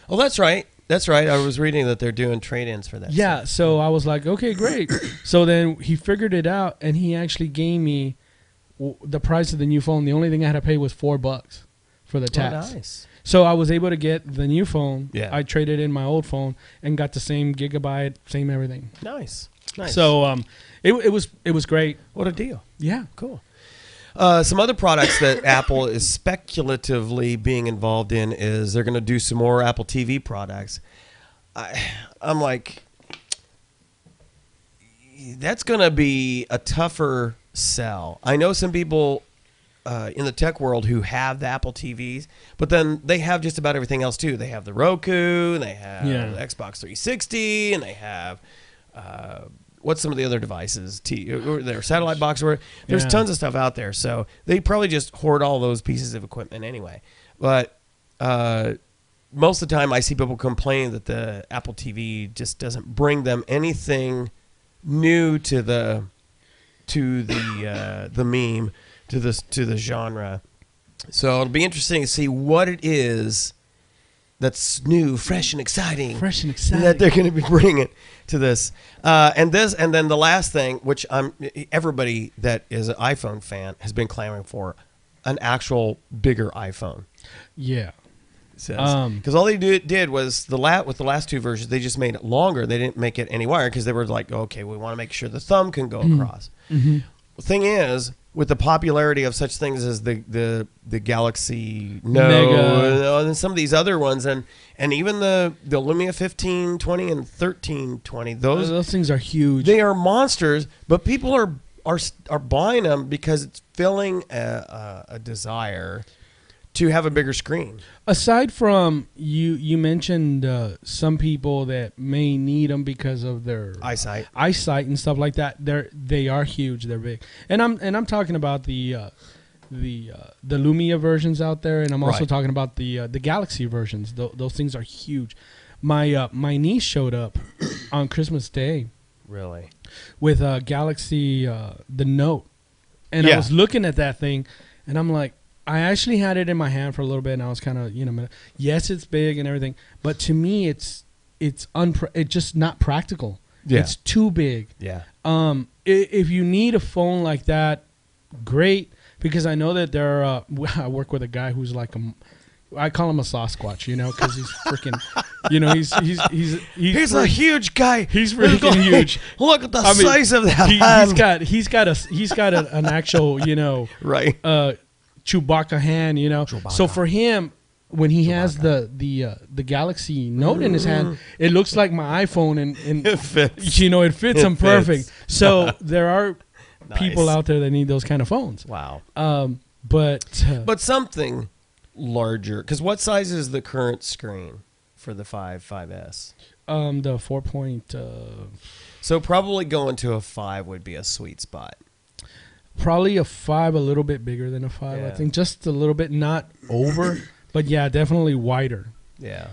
Oh, that's right. That's right. I was reading that they're doing trade-ins for that. Yeah, stuff. So I was like, okay, great. So then he figured it out, and he actually gave me the price of the new phone. The only thing I had to pay was $4 for the tax. Oh, nice. So I was able to get the new phone. Yeah. I traded in my old phone and got the same gigabyte, same everything. Nice. So it was great. What a deal. Yeah. Cool. Some other products that Apple is speculatively being involved in is they're going to do some more Apple TV products. I'm like, that's going to be a tougher sell. I know some people in the tech world who have the Apple TVs, but then they have just about everything else too. They have the Roku, and they have the Xbox 360, and they have what's some of the other devices? Their satellite box. There's tons of stuff out there. So they probably just hoard all those pieces of equipment anyway. But most of the time I see people complain that the Apple TV just doesn't bring them anything new to the meme, to the genre. So it'll be interesting to see what it is that's new, fresh and exciting that they're going to be bringing to this. And then the last thing, which everybody that is an iPhone fan has been clamoring for, an actual bigger iPhone. Yeah. Because all they did was with the last two versions, they just made it longer. They didn't make it any wider because they were like, okay, we want to make sure the thumb can go across. Mm-hmm. The thing is, with the popularity of such things as the Galaxy Note and some of these other ones, and even the Lumia 1520 and 1320, those things are huge. They are monsters, but people are buying them because it's filling a desire to have a bigger screen. Aside from you mentioned some people that may need them because of their eyesight and stuff like that. They are huge. They're big, and I'm talking about the Lumia versions out there, and I'm also talking about the Galaxy versions. Those things are huge. My niece showed up on Christmas Day. Really? With Galaxy the Note, and I was looking at that thing, and I'm like, I actually had it in my hand for a little bit, and I was kind of, yes, it's big and everything, but to me, it's just not practical. Yeah. It's too big. Yeah. If you need a phone like that, great, because I know that there are. I work with a guy who's like I call him a Sasquatch, because he's freaking, he's a huge guy. He's freaking huge. Look at the size of that hand. He's got an actual, right. Chewbacca hand, Chewbacca. So for him, when he has the Galaxy Note in his hand, it looks like my iPhone, and it fits. It fits him perfect. So there are people out there that need those kind of phones. Wow. But something larger, because what size is the current screen for the 5S? The 4 point. So probably going to a 5 would be a sweet spot. Probably a 5, a little bit bigger than a 5. Yeah. I think just a little bit, not over, but yeah, definitely wider. Yeah.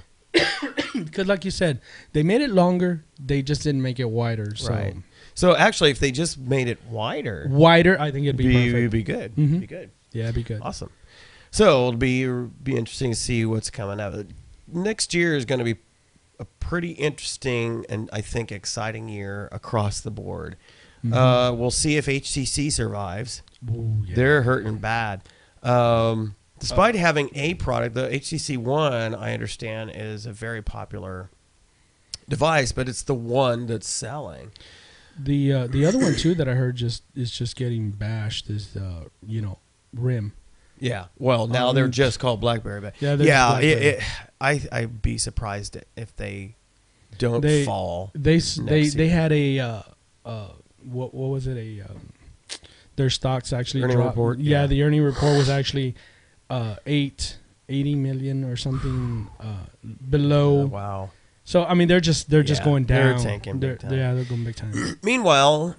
Because like you said, they made it longer. They just didn't make it wider. So. Right. So actually, if they just made it wider, I think it'd be perfect. It'd be good. Mm-hmm. It'd be good. Yeah, it'd be good. Awesome. So it'll be interesting to see what's coming out. Next year is going to be a pretty interesting and I think exciting year across the board. Mm-hmm. We'll see if HTC survives. Ooh, yeah. They're hurting bad. Despite having a product, the HTC One, I understand, is a very popular device, but it's the one that's selling. The other one too that I heard is just getting bashed is RIM. Yeah. Well, now they're just called BlackBerry, but I'd be surprised if they don't fall. They had a what was it, their stocks actually earning dropped. Report? Yeah, the earning report was actually 80 million or something below. Wow. So I mean they're just going down. They're tanking big time. Yeah, they're going big time. Meanwhile,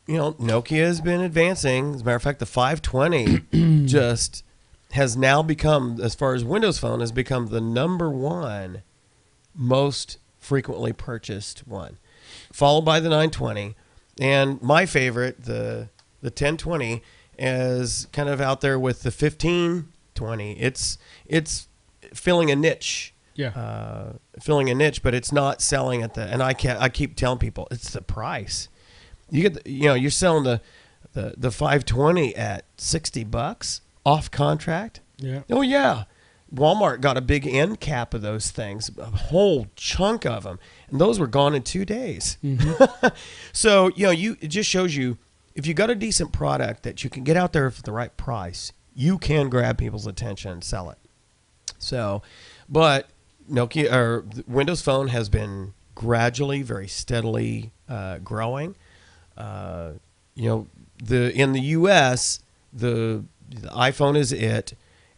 Nokia has been advancing. As a matter of fact, the 520 just has now become, as far as Windows Phone, has become the #1 most frequently purchased one, followed by the 920, and my favorite, the 1020, is kind of out there with the 1520. It's filling a niche. Yeah. Filling a niche, but it's not selling at and I keep telling people it's the price. You get you're selling the 520 at $60 off contract. Yeah. Oh yeah. Walmart got a big end cap of those things, a whole chunk of them, and those were gone in 2 days. Mm-hmm. So, it just shows you, if you got a decent product that you can get out there for the right price, you can grab people's attention and sell it. So, but Nokia or Windows Phone has been gradually, very steadily growing. In the U.S., the iPhone is it.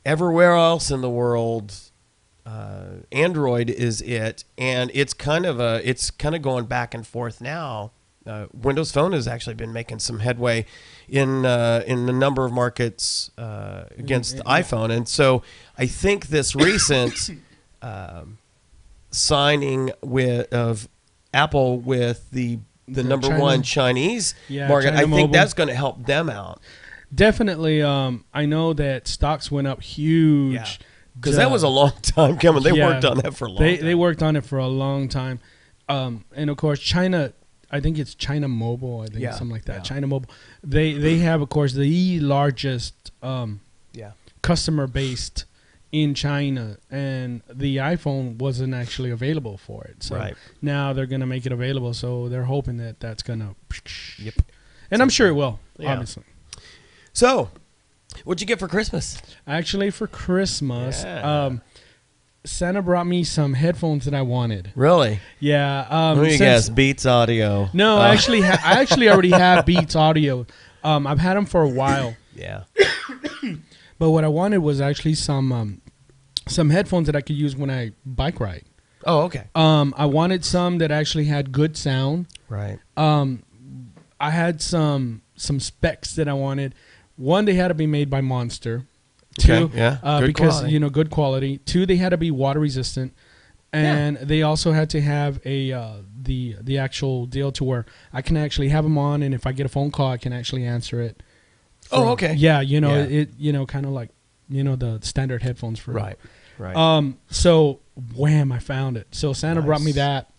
Everywhere else in the world, Android is it, and it's kind of going back and forth now. Windows Phone has actually been making some headway in a number of markets against the iPhone, and so I think this recent signing of Apple with the number China, one Chinese market, China I think Mobile. that's going to help them out. Definitely. I know that stocks went up huge. Yeah. Because that was a long time coming. They worked on that for a long time. They worked on it for a long time. And, of course, China, I think it's China Mobile, something like that. Yeah. China Mobile. They have, of course, the largest customer base in China. And the iPhone wasn't actually available for it. So now they're going to make it available. So they're hoping that that's going to... Yep. And I'm sure it will, obviously. So, what'd you get for Christmas? Actually, for Christmas, Santa brought me some headphones that I wanted. Really? Yeah. Let me guess. Beats Audio. No, I actually already have Beats Audio. I've had them for a while. Yeah. But what I wanted was actually some headphones that I could use when I bike ride. Oh, okay. I wanted some that actually had good sound. Right. I had some specs that I wanted. One, they had to be made by Monster. Two, good because quality. Good quality. Two, they had to be water resistant, and they also had to have the actual deal to where I can actually have them on, and if I get a phone call, I can actually answer it. Okay. Yeah, it kind of like the standard headphones for right. So wham, I found it. So Santa brought me that.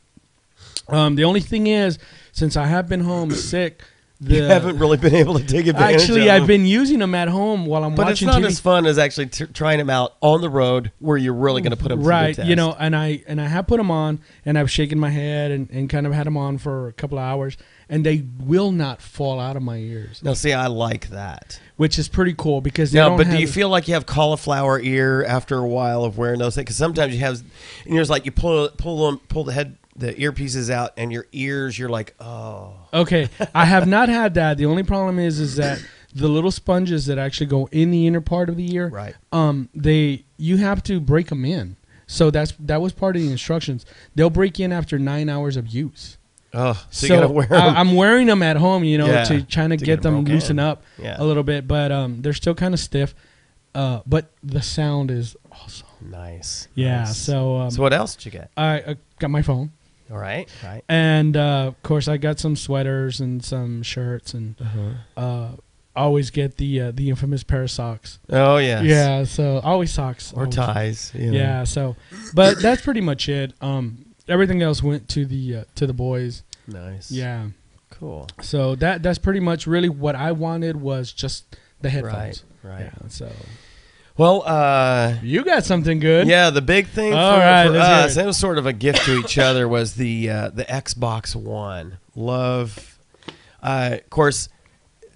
The only thing is, since I have been home sick. You haven't really been able to take advantage Actually, of them. I've been using them at home while I'm watching TV. But it's not as fun as actually trying them out on the road where you're really going to put them through the test. And I have put them on, and I've shaken my head and kind of had them on for a couple of hours, and they will not fall out of my ears. Now, see, I like that. Which is pretty cool because they don't but do you feel like you have cauliflower ear after a while of wearing those things? Because sometimes you have, and you're like, you pull the earpieces out, and your ears, you're like, oh. Okay, I have not had that. The only problem is that the little sponges that actually go in the inner part of the ear, you have to break them in. So that was part of the instructions. They'll break in after 9 hours of use. Oh, so you gotta wear them. I'm wearing them at home, to trying to get them loosen up a little bit, but they're still kind of stiff. But the sound is awesome. Nice. Yeah. Nice. So what else did you get? I got my phone. All right. And of course, I got some sweaters and some shirts, and always get the infamous pair of socks. Oh yes. Yeah. So always socks or ties. Yeah. So, but that's pretty much it. Everything else went to the boys. Nice. Yeah. Cool. So that's pretty much really what I wanted was just the headphones. Right. Yeah, so. Well, you got something good. Yeah, the big thing for us, it was sort of a gift to each other, was the Xbox One. Love, of course,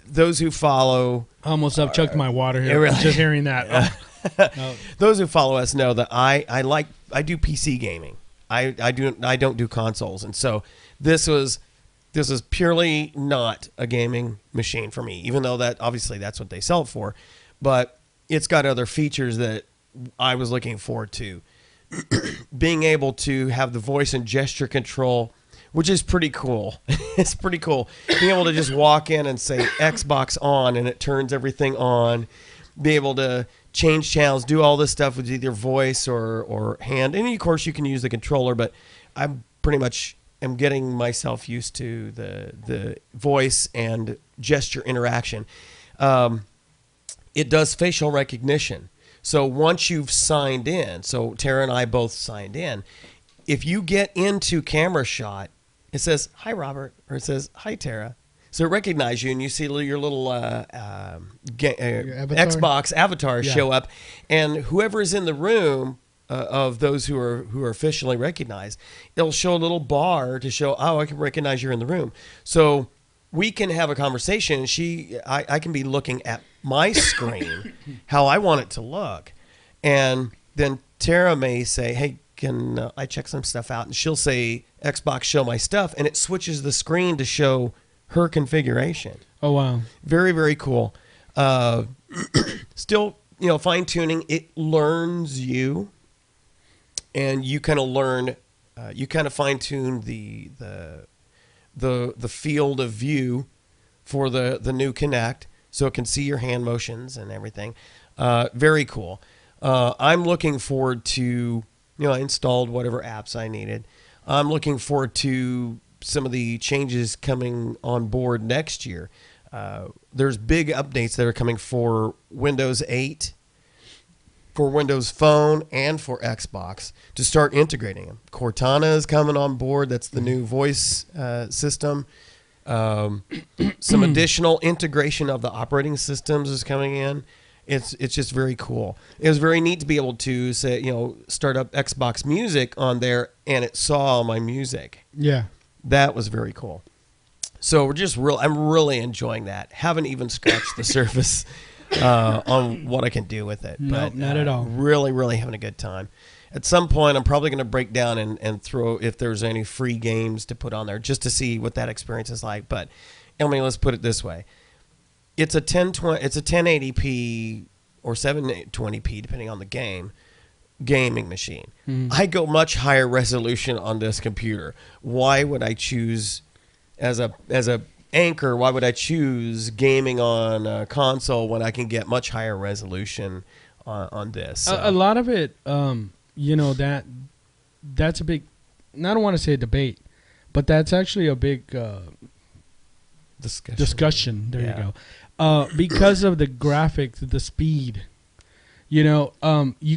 those who follow. I almost upchucked my water here. Really? Just hearing that. No. Those who follow us know that I do PC gaming. I don't do consoles, and so this was purely not a gaming machine for me, even though that obviously that's what they sell it for, but it's got other features that I was looking forward to. Being able to have the voice and gesture control, which is pretty cool. It's pretty cool. Being able to just walk in and say Xbox on, and it turns everything on. Be able to change channels, do all this stuff with either voice or hand. And of course you can use the controller, but I'm pretty much am getting myself used to the voice and gesture interaction. It does facial recognition. So once you've signed in, so Tara and I both signed in, if you get into camera shot, it says, "Hi, Robert," or it says, "Hi, Tara." So it recognizes you, and you see your little Avatar? Xbox avatar show up, and whoever is in the room of those who are officially recognized, it'll show a little bar to show, oh, I can recognize you're in the room. So we can have a conversation. I can be looking at my screen, how I want it to look, and then Tara may say, hey, can I check some stuff out? And she'll say, Xbox, show my stuff, and it switches the screen to show her configuration. Oh, wow. Very, very cool. Still, fine tuning. It learns you, and you kind of learn. You kind of fine tune the field of view for the new Kinect, so it can see your hand motions and everything. Very cool. I'm looking forward to. I installed whatever apps I needed. I'm looking forward to some of the changes coming on board next year. There's big updates that are coming for Windows 8, for Windows Phone, and for Xbox to start integrating them. Cortana is coming on board. That's the new voice system. Some additional integration of the operating systems is coming in. It's just very cool. It was very neat to be able to say, start up Xbox Music on there, and it saw all my music. Yeah. That was very cool. So I'm really enjoying that. Haven't even scratched the surface on what I can do with it. No, but, not at all. Really, really having a good time. At some point, I'm probably going to break down and throw, if there's any free games to put on there, just to see what that experience is like. But, let's put it this way. It's a 1080p or 720p, depending on the gaming machine. I go much higher resolution on this computer. Why would I choose as a anchor? Why would I choose gaming on a console when I can get much higher resolution on this? So. A lot of it, that's a big. I don't want to say debate, but that's actually a big discussion. There you go. Because of the graphics, the speed. You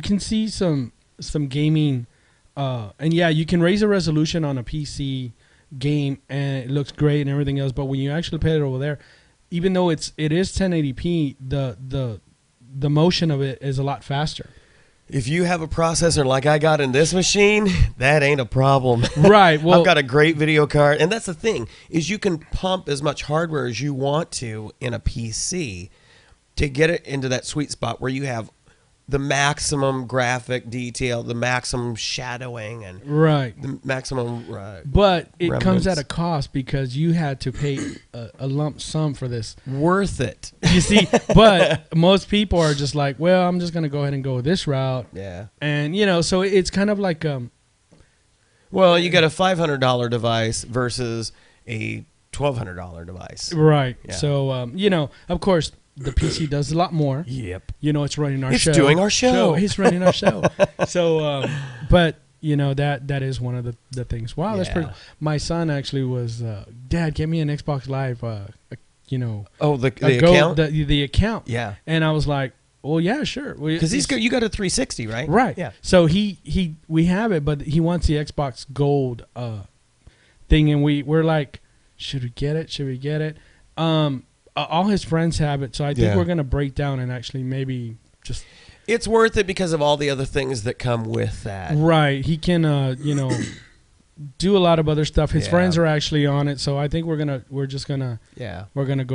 can see some gaming, and you can raise the resolution on a PC game, and it looks great and everything else. But when you actually play it over there, even though it is 1080p, the motion of it is a lot faster. If you have a processor like I got in this machine, that ain't a problem. Right. Well, I've got a great video card, and that's the thing is you can pump as much hardware as you want to in a PC to get it into that sweet spot where you have the maximum graphic detail, the maximum shadowing, and the maximum. But it comes at a cost because you had to pay a lump sum for this. Worth it, you see. But most people are just like, well, I'm just gonna go ahead and go this route. Yeah. And so it's kind of like well, you got a $500 device versus a $1,200 device. Right. Yeah. So of course. The PC does a lot more. Yep. It's running our show. It's doing our show. It's running our show. So, but that is one of the things. Wow, that's pretty cool. My son actually was, Dad, get me an Xbox Live. Oh, the account. The account. Yeah. And I was like, well, yeah, sure. Because you got a 360, right? Right. Yeah. So we have it, but he wants the Xbox Gold thing, and we're like, should we get it? Should we get it? All his friends have it, so I think we're going to break down and actually maybe just... It's worth it because of all the other things that come with that. Right. He can, do a lot of other stuff. His friends are actually on it, so I think we're gonna go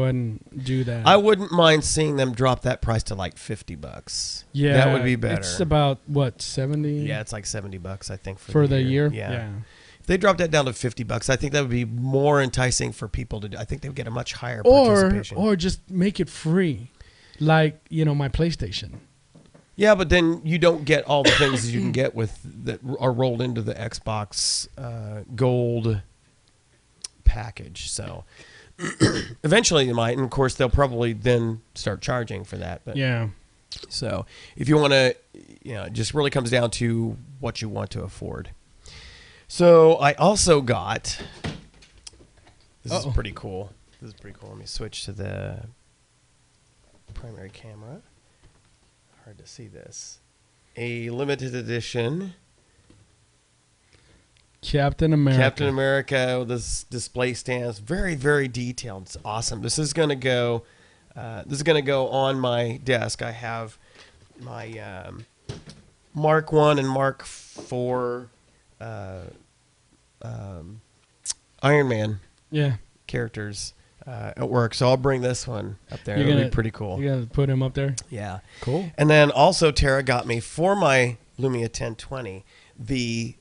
ahead and do that. I wouldn't mind seeing them drop that price to like $50. Yeah. That would be better. It's about, what, 70? Yeah, it's like $70, I think, for the year. Yeah. If they dropped that down to $50, I think that would be more enticing for people to do. I think they would get a much higher participation. Or just make it free, like my PlayStation. Yeah, but then you don't get all the things you can get with that are rolled into the Xbox Gold package. So eventually you might, and of course they'll probably then start charging for that. But yeah. So if you want to, it just really comes down to what you want to afford. So I also got, this is pretty cool. Let me switch to the primary camera. Hard to see this. A limited edition Captain America. Captain America with this display stand. It's very, very detailed. It's awesome. This is gonna go. On my desk. I have my Mark 1 and Mark 4 Iron Man characters at work. So I'll bring this one up there. It'll be pretty cool. You gotta put him up there. Yeah. Cool. And then also Tara got me for my Lumia 1020 the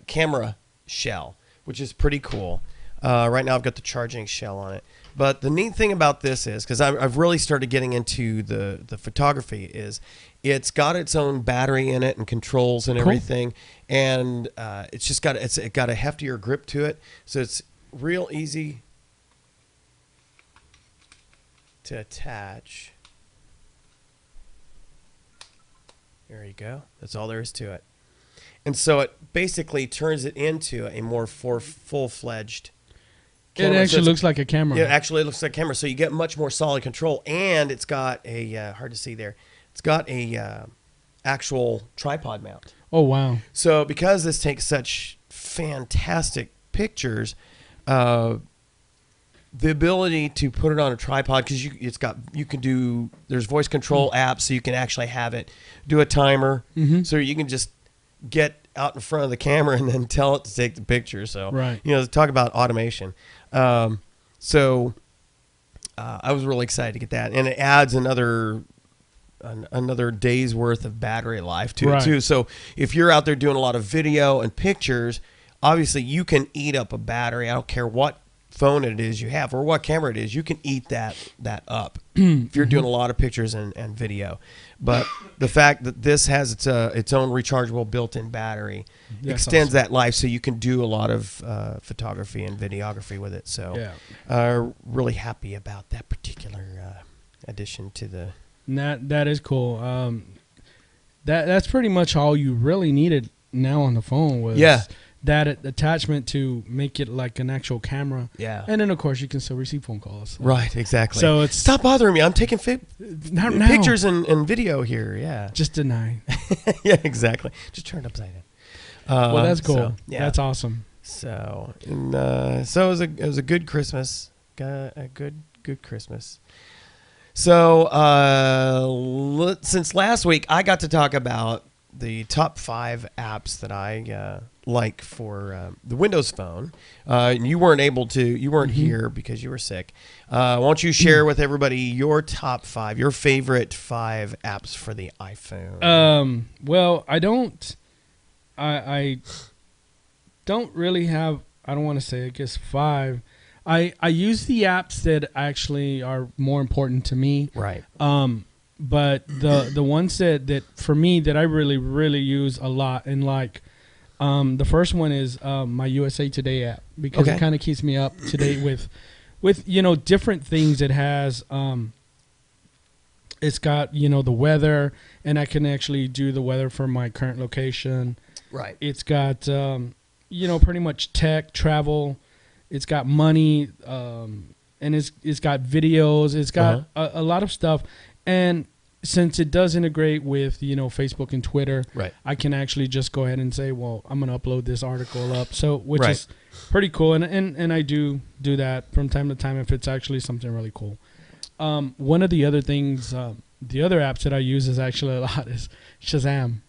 camera shell, which is pretty cool. Right now I've got the charging shell on it. But the neat thing about this is, because I've really started getting into the photography, is it's got its own battery in it and controls and everything, and it's just got a heftier grip to it, so it's real easy to attach. There you go. That's all there is to it, and so it basically turns it into a more full-fledged camera. It actually looks like a camera. Yeah, actually it looks like a camera. So you get much more solid control, and it's got a hard to see there. It's got a actual tripod mount. Oh wow! So because this takes such fantastic pictures, the ability to put it on a tripod, because there's voice control apps, so you can actually have it do a timer, so you can just get out in front of the camera and then tell it to take the picture. So talk about automation. So I was really excited to get that, and it adds another day's worth of battery life to it too. So if you're out there doing a lot of video and pictures, obviously you can eat up a battery. I don't care what phone it is you have or what camera it is, you can eat that up if you're doing a lot of pictures and video. But the fact that this has its own rechargeable built-in battery extends that life, so you can do a lot of photography and videography with it. So really happy about that particular addition to the... That is cool. That's pretty much all you really needed now on the phone was that attachment to make it like an actual camera. Yeah. And then, of course, you can still receive phone calls. Right, exactly. So it's... Stop bothering me. I'm taking pictures and video here. Yeah. Just deny. Yeah, exactly. Just turn it upside down. Well, that's cool. So, that's awesome. So, so it was a good Christmas. Got a good Christmas. So, since last week, I got to talk about the top 5 apps that I like for the Windows Phone. You weren't here because you were sick. Why don't you share with everybody your top 5, your favorite 5 apps for the iPhone? Well, I don't really have, I don't want to say, I guess 5. I use the apps that actually are more important to me. Right. But the ones that for me that I really use a lot, and like the first one is my USA Today app, because it kind of keeps me up to date with different things. It has it's got the weather, and I can actually do the weather for my current location. Right. It's got pretty much tech, travel. It's got money, and it's got videos. It's got a lot of stuff. And since it does integrate with, Facebook and Twitter, I can actually just go ahead and say, well, I'm going to upload this article up. So, which is pretty cool. And I do that from time to time if it's actually something really cool. One of the other things, the other apps that I use is actually a lot is Shazam.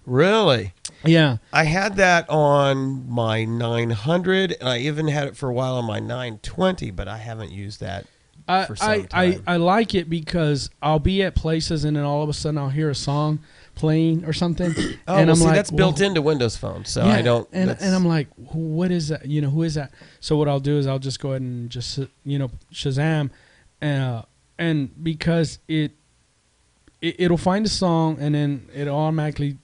Really? Yeah. I had that on my 900, and I even had it for a while on my 920, but I haven't used that. I like it because I'll be at places and then all of a sudden I'll hear a song playing or something. And I'm like, that's built into Windows Phone, so I don't. And I'm like, what is that? Who is that? So what I'll do is I'll just go ahead and just Shazam, and because it'll find a song and then it automatically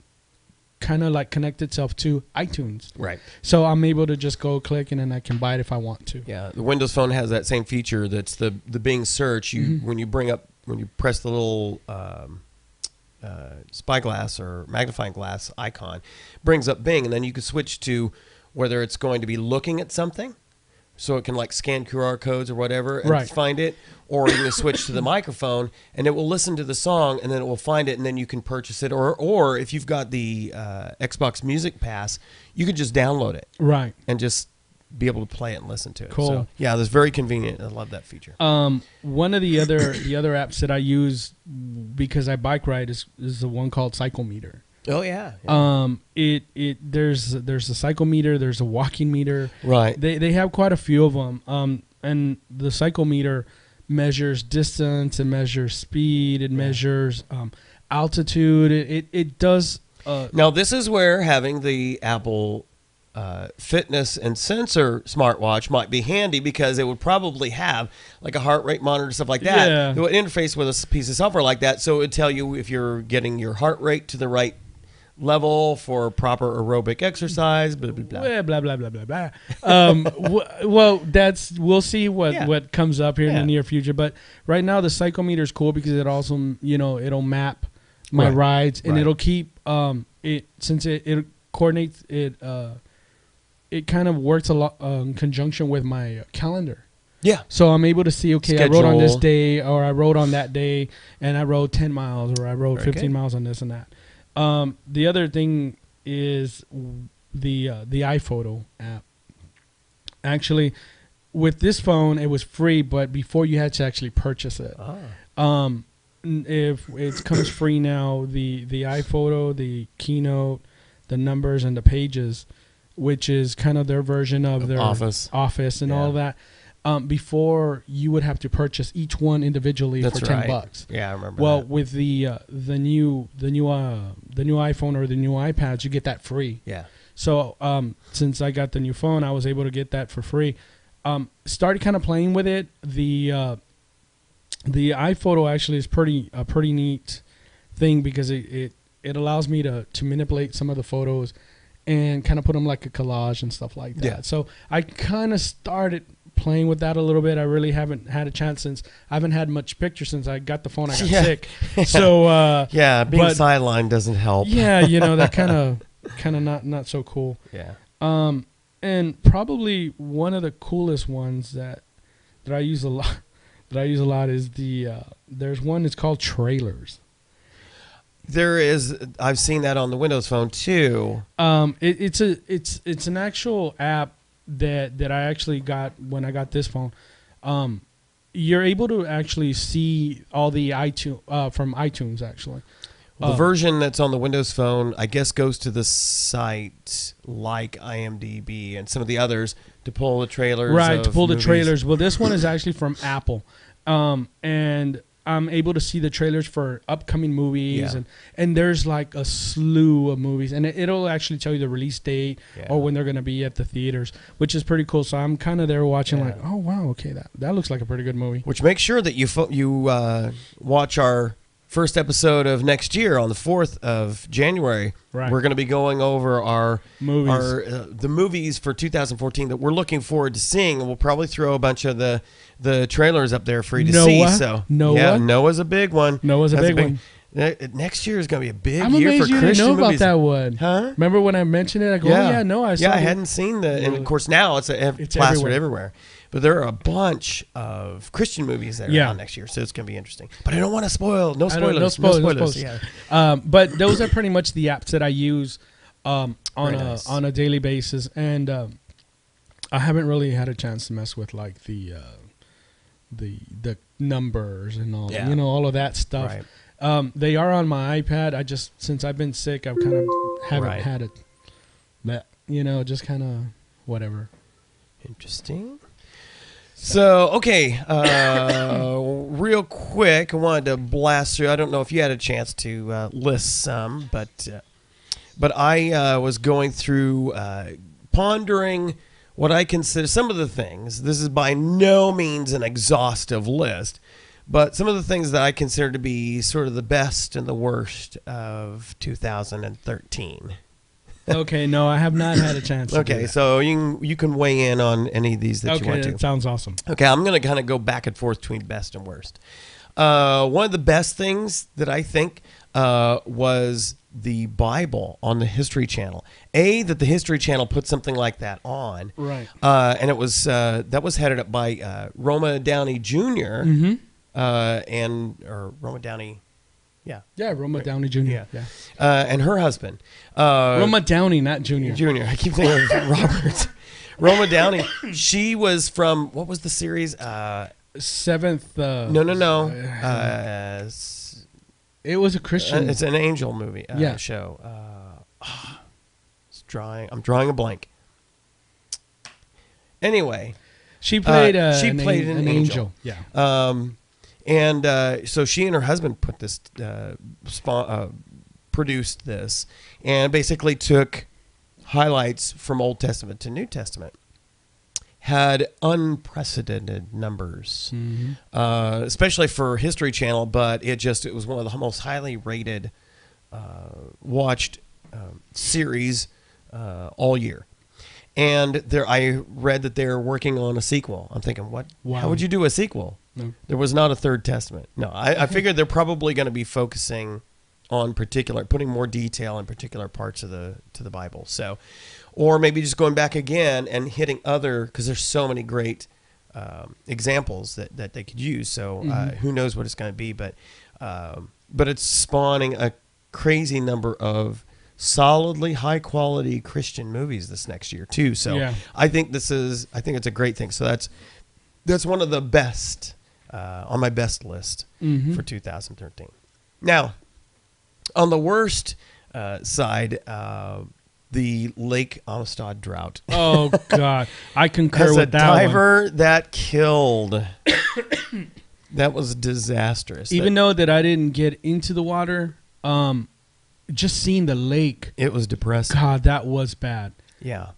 kind of like connect itself to iTunes. Right. So I'm able to just go click and then I can buy it if I want to. Yeah. The Windows Phone has that same feature. That's the Bing search. When you press the little spyglass or magnifying glass icon, brings up Bing, and then you can switch to whether it's going to be looking at something so it can like scan QR codes or whatever and find it. Or you can switch to the microphone, and it will listen to the song, and then it will find it, and then you can purchase it. Or if you've got the Xbox Music Pass, you could just download it, and just be able to play it and listen to it. Cool. So, yeah, that's very convenient. I love that feature. One of the other apps that I use because I bike ride is the one called Cyclemeter. Oh yeah. There's a cycle meter, there's a walking meter. Right. They have quite a few of them. And the cycle meter measures distance, it measures speed, it measures altitude. It does. Now this is where having the Apple fitness and sensor smartwatch might be handy, because it would probably have like a heart rate monitor, stuff like that. Yeah. It would interface with a piece of software like that, so it would tell you if you're getting your heart rate to the right level for proper aerobic exercise. Blah blah blah. Blah blah blah blah blah. Well, we'll see what comes up here in the near future. But right now the Cyclemeter is cool because it also it'll map my rides, and it'll keep since it coordinates it. It kind of works a lot in conjunction with my calendar. Yeah. So I'm able to see, okay, I rode on this day, or I rode on that day, and I rode 10 miles, or I rode 15 miles on this and that. The other thing is the iPhoto app. Actually, with this phone, it was free, but before you had to actually purchase it. If it comes free now, the iPhoto, the Keynote, the numbers, and the Pages, which is kind of their version of their Office and all of that. Before, you would have to purchase each one individually for $10. Yeah, I remember. Well, with the new iPhone or the new iPads, you get that free. Yeah. So since I got the new phone, I was able to get that for free. Started kind of playing with it. The iPhoto actually is a pretty neat thing, because it allows me to manipulate some of the photos and kind of put them like a collage and stuff like that. Yeah. So I kind of started playing with that a little bit. I really haven't had a chance since I haven't had much pictures since I got the phone. I got sick. So being sidelined doesn't help. Yeah, that kind of not so cool. Yeah. And probably one of the coolest ones that I use a lot is there's one that's called Trailers. There is. I've seen that on the Windows Phone too. It's an actual app that I actually got when I got this phone. You're able to actually see all the iTunes from iTunes actually. The version that's on the Windows Phone, I guess, goes to the site like IMDb and some of the others to pull the trailers. Right, to pull movies. The trailers. Well, this one is actually from Apple, and I'm able to see the trailers for upcoming movies, and there's like a slew of movies, and it'll actually tell you the release date or when they're going to be at the theaters, which is pretty cool. So I'm kind of there watching like, oh wow, okay, that looks like a pretty good movie. Which makes sure that you watch our first episode of next year on the 4th of January. Right. We're going to be going over our movies, the movies for 2014 that we're looking forward to seeing, and we'll probably throw a bunch of the trailers up there for you to see. So Noah's a big one. Noah's a big one. Next year is going to be a big I'm year for Christian movies. I'm amazed you didn't know about that one. Huh? Remember when I mentioned it? I go, I saw it. I hadn't seen and of course now it's plastered everywhere. But there are a bunch of Christian movies that are on next year, so it's going to be interesting. But I don't want to spoil. No spoilers. No spoilers. Yeah. But those are pretty much the apps that I use on a daily basis, and I haven't really had a chance to mess with like the numbers and all all of that stuff. Right. They are on my iPad. Since I've been sick, I've kind of haven't had it. But just kind of whatever. Interesting. So, okay, real quick, I wanted to blast through. I don't know if you had a chance to list some, but I was going through pondering what I consider some of the things. This is by no means an exhaustive list, but some of the things that I consider to be sort of the best and the worst of 2013. Okay, no, I have not had a chance to do that. So you can weigh in on any of these that you want to. Okay, that sounds awesome. Okay, I'm going to kind of go back and forth between best and worst. One of the best things that I think was the Bible on the History Channel. That the History Channel put something like that on, Right. And it was that was headed up by Roma Downey Jr. Or Roma Downey, yeah, Roma Downey Jr. Yeah, and her husband, Roma Downey, not Junior. Junior. I keep thinking of Robert. Roma Downey. She was from, what was the series? Seventh. No. It was a Christian. It's an angel movie show. I'm drawing a blank. Anyway, she played an angel. Yeah. So she and her husband put this produced this, and basically took highlights from Old Testament to New Testament. Had unprecedented numbers, especially for History Channel, but it was one of the most highly rated, watched series all year. And I read that they're working on a sequel. I'm thinking, what? Wow. How would you do a sequel? No. There was not a third testament. No, I figured they're probably going to be focusing on putting more detail in particular parts of the Bible. So, or maybe just going back again and hitting because there's so many great examples that they could use. So who knows what it's going to be, but it's spawning a crazy number of solidly high quality Christian movies this next year too. So I think it's a great thing. So that's one of the best on my best list for 2013. Now, on the worst side, the Lake Amistad drought. Oh God, I concur with that one. As a diver, that killed. That was disastrous. Even though that I didn't get into the water, just seeing the lake, it was depressing. God, that was bad. Yeah.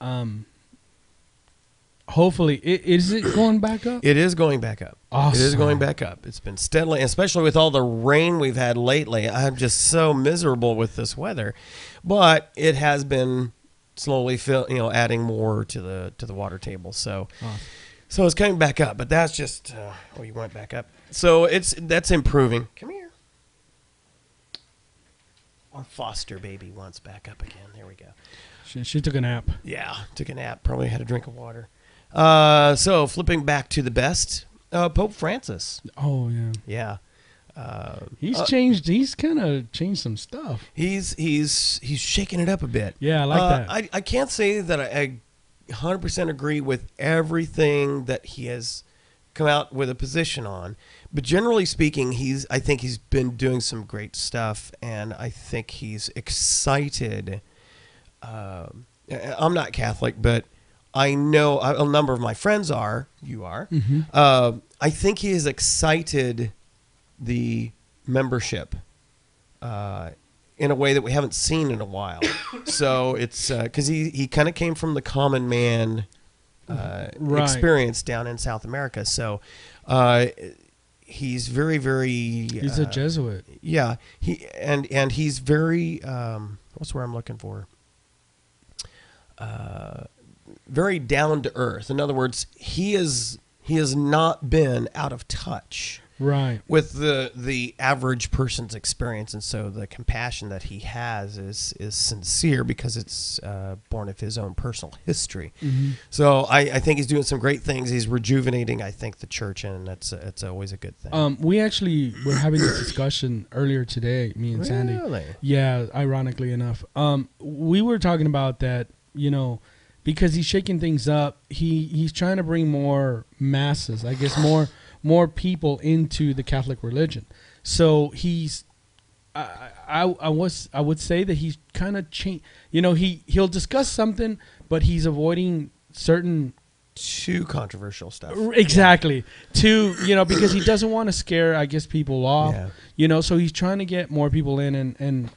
Hopefully, is it going back up? It is going back up. Awesome. It is going back up. It's been steadily, especially with all the rain we've had lately. I'm just so miserable with this weather, but it has been slowly adding more to the water table. So, so it's coming back up. But that's just you went back up. So that's improving. Come here. Our foster baby wants back up again. There we go. She took a nap. Yeah, took a nap. Probably had a drink of water. So flipping back to the best, Pope Francis. Oh yeah, yeah. He's changed. He's kind of changed some stuff. He's shaking it up a bit. Yeah, I like that. I can't say that I 100% agree with everything that he has come out with a position on, but generally speaking, I think he's been doing some great stuff, and I think he's excited. I'm not Catholic, but I know a number of my friends are. You are. Mm-hmm. I think he has excited the membership in a way that we haven't seen in a while. So it's because he kind of came from the common man experience down in South America. So he's very, very. He's a Jesuit. Yeah. And he's very. What's the word I'm looking for? Very down to earth. In other words, he has not been out of touch with the average person's experience, and so the compassion that he has is sincere because it's born of his own personal history. Mm-hmm. So I think he's doing some great things. He's rejuvenating, I think, the church, and it's always a good thing. We actually were having this discussion earlier today, me and Sandy. Really? Yeah, ironically enough. We were talking about that, because he's shaking things up. He's trying to bring more masses, I guess, more people into the Catholic religion. So I would say that he's kind of changed. He'll discuss something, but he's avoiding certain too controversial stuff. Exactly. Yeah. Because he doesn't want to scare, I guess, people off. Yeah. So he's trying to get more people in, and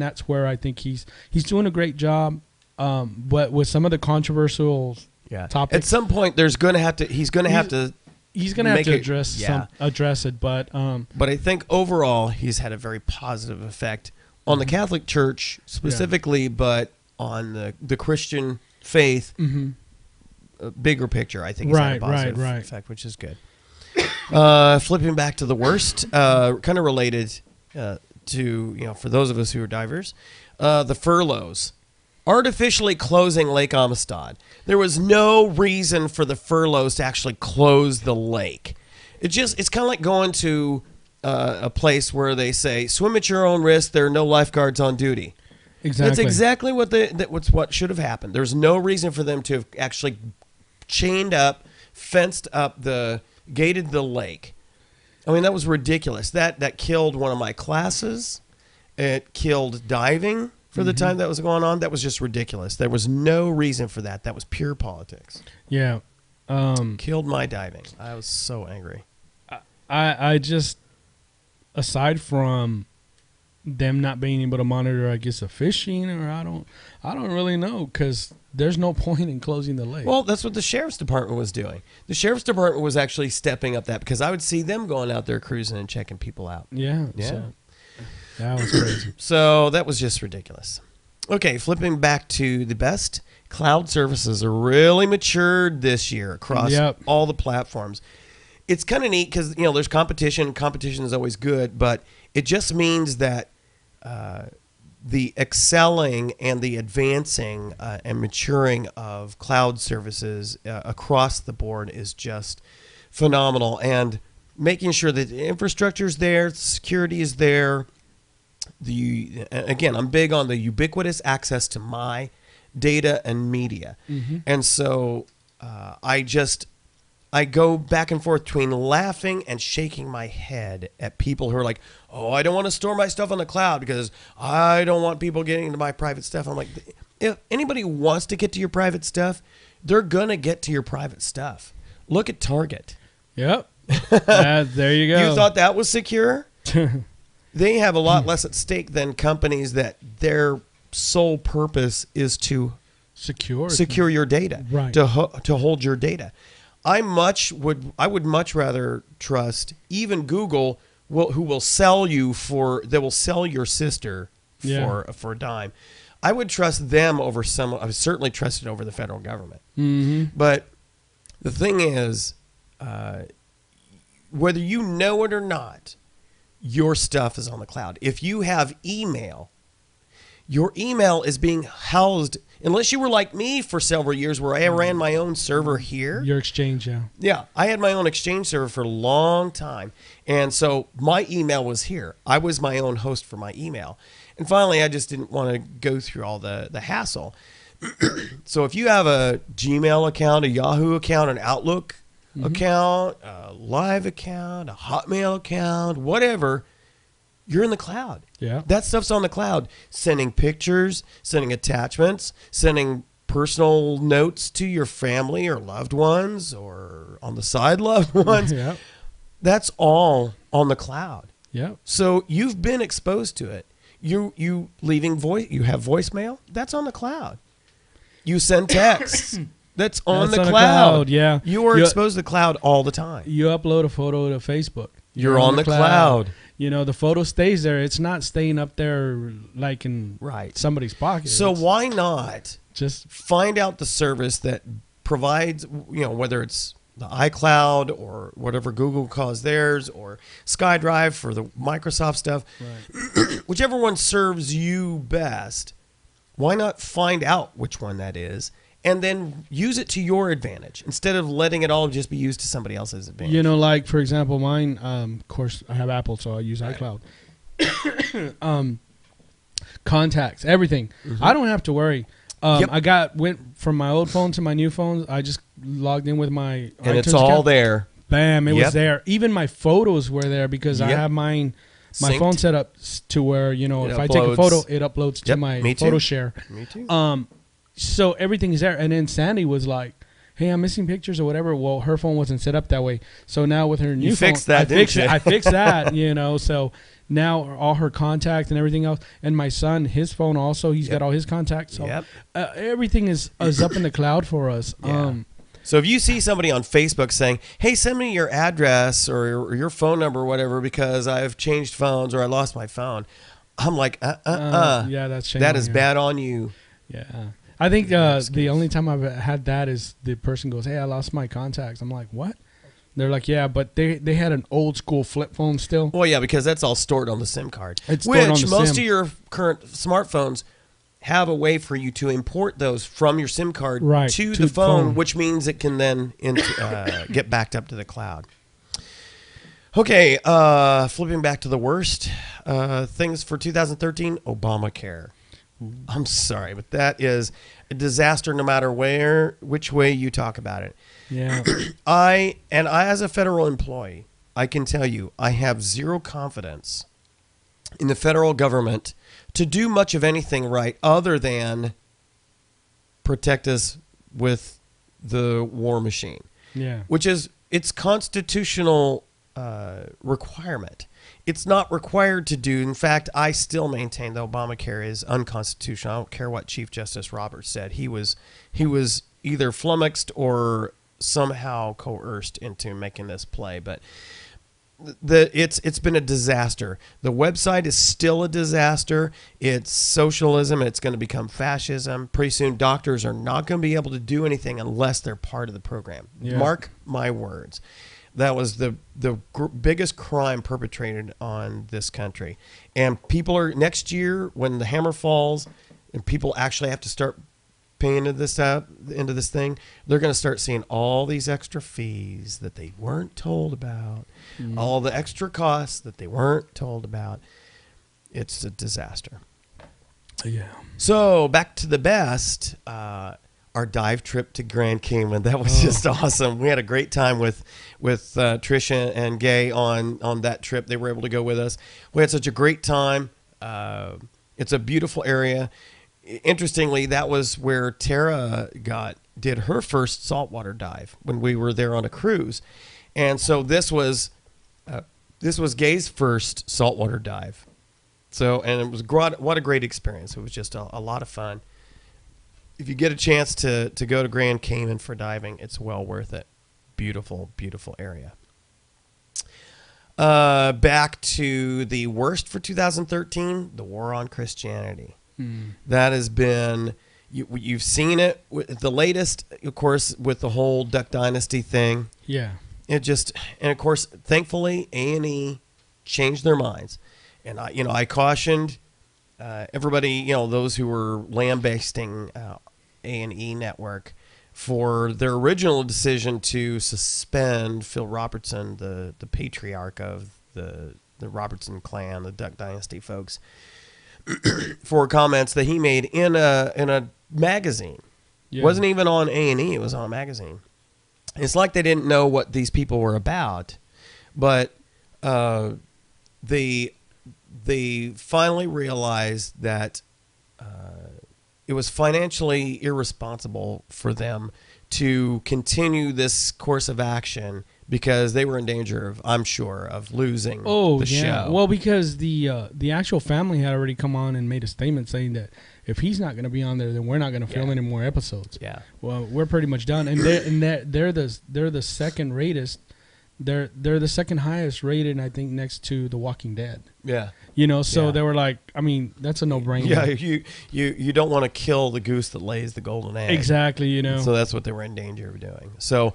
that's where I think he's doing a great job. But with some of the controversial topics, at some point he's going to have to address it. But I think overall he's had a very positive effect on the Catholic Church specifically, but on the Christian faith, bigger picture. I think he's had a positive effect, which is good. Flipping back to the worst, kind of related for those of us who are divers, the furloughs. Artificially closing Lake Amistad. There was no reason for the furloughs to actually close the lake. It's kind of like going to a place where they say, swim at your own risk, there are no lifeguards on duty. Exactly. That's exactly what should have happened. There's no reason for them to have actually chained up, fenced up, gated the lake. I mean, that was ridiculous. That killed one of my classes. It killed diving for the time that was going on. That was just ridiculous. There was no reason for that. That was pure politics. Yeah. Killed my diving. I was so angry. I just, aside from them not being able to monitor, I guess, the fishing, or I don't really know, because there's no point in closing the lake. Well, that's what the sheriff's department was doing. The sheriff's department was actually stepping up that, because I would see them going out there cruising and checking people out. Yeah. So that was crazy. So that was just ridiculous. Okay, flipping back to the best. Cloud services are really matured this year across all the platforms. It's kind of neat because, there's competition. Competition is always good, but it just means that the excelling and the advancing and maturing of cloud services across the board is just phenomenal. And making sure that the infrastructure is there, security is there. Again, I'm big on the ubiquitous access to my data and media. And so I go back and forth between laughing and shaking my head at people who are like, oh, I don't want to store my stuff on the cloud because I don't want people getting into my private stuff. I'm like, if anybody wants to get to your private stuff, they're going to get to your private stuff. Look at Target. Yep. There you go. You thought that was secure? They have a lot less at stake than companies that their sole purpose is to secure your data, right? To hold your data. I would much rather trust even Google, who will sell you they will sell your sister for a dime. I would trust them over I would certainly trust it over the federal government. But the thing is, whether you know it or not, your stuff is on the cloud. If you have email, your email is being housed, unless you were like me for several years where I ran my own server here. Your Exchange, Yeah, I had my own Exchange server for a long time. And so my email was here. I was my own host for my email. And finally, I just didn't want to go through all the hassle. So if you have a Gmail account, a Yahoo account, an Outlook account, a Live account, a Hotmail account, whatever, you're in the cloud. Yeah. That stuff's on the cloud. Sending pictures, sending attachments, sending personal notes to your family or loved ones or on the side loved ones. Yeah. That's all on the cloud. Yeah. So you've been exposed to it. You leaving you have voicemail, that's on the cloud. You send texts. That's on the cloud. Yeah. You are exposed to the cloud all the time. You upload a photo to Facebook. You're on the cloud. The photo stays there. It's not staying up there like in somebody's pocket. So why not just find out the service that provides, whether it's the iCloud or whatever Google calls theirs or SkyDrive for the Microsoft stuff, whichever one serves you best, why not find out which one that is and then use it to your advantage instead of letting it all just be used to somebody else's advantage? Like, for example, mine, of course, I have Apple, so I use iCloud. Contacts, everything. I don't have to worry. I went from my old phone to my new phone. I just logged in with my and it's all account. There. Bam, it was there. Even my photos were there because I have my Synced. phone set up to where, if I take a photo, it uploads to my photo share. Me too. So everything is there. And then Sandy was like, hey, I'm missing pictures or whatever. Well, her phone wasn't set up that way. So now with her new phone, I fixed that, so now all her contacts and everything else. And my son, his phone also, he's got all his contacts. So everything is up in the cloud for us. Yeah. So if you see somebody on Facebook saying, hey, send me your address or your phone number or whatever because I've changed phones or I lost my phone, I'm like, yeah, that is bad on you. Yeah. I think the only time I've had that is the person goes, hey, I lost my contacts. I'm like, what? They're like, yeah, but they had an old school flip phone still. Well, yeah, because that's all stored on the SIM card. It's stored on the most SIM. of your current smartphones have a way for you to import those from your SIM card to the phone, which means it can then get backed up to the cloud. Okay, flipping back to the worst things for 2013, Obamacare. I'm sorry, but that is a disaster no matter which way you talk about it. Yeah. I, as a federal employee, I can tell you, I have zero confidence in the federal government to do much of anything right other than protect us with the war machine. Yeah. Which is its constitutional requirement. It's not required to do. In fact, I still maintain that Obamacare is unconstitutional. I don't care what Chief Justice Roberts said. He was either flummoxed or somehow coerced into making this play. But it's been a disaster. The website is still a disaster. It's socialism. It's going to become fascism. Pretty soon, doctors are not going to be able to do anything unless they're part of the program. Yeah. Mark my words. That was the biggest crime perpetrated on this country. And people are, next year, when the hammer falls and people actually have to start paying into this thing, they're going to start seeing all these extra fees that they weren't told about, all the extra costs that they weren't told about. It's a disaster. Yeah. So back to the best, our dive trip to Grand Cayman. That was just awesome. We had a great time with Trisha and Gay on that trip. They were able to go with us. We had such a great time. It's a beautiful area. Interestingly, that was where Tara did her first saltwater dive when we were there on a cruise. And so this was Gay's first saltwater dive. So, and it was what a great experience. It was just a lot of fun. If you get a chance to go to Grand Cayman for diving, it's well worth it. Beautiful, beautiful area. Back to the worst for 2013, the war on Christianity. That has been, you've seen it with the latest, of course, with the whole Duck Dynasty thing. Yeah. And of course, thankfully, A&E changed their minds. And I cautioned everybody, those who were lambasting A&E Network for their original decision to suspend Phil Robertson, the patriarch of the Robertson clan, the Duck Dynasty folks, for comments that he made in a magazine. Yeah. It wasn't even on A&E, it was on a magazine. It's like they didn't know what these people were about, but they finally realized that it was financially irresponsible for them to continue this course of action because they were in danger of, I'm sure, of losing the show. Well, because the actual family had already come on and made a statement saying that if he's not going to be on there, then we're not going to film any more episodes. Yeah. Well, we're pretty much done, and they're the second ratest. They're the second highest rated, I think, next to The Walking Dead. Yeah. So they were like, I mean, that's a no-brainer. Yeah, you don't want to kill the goose that lays the golden egg. Exactly, So that's what they were in danger of doing. So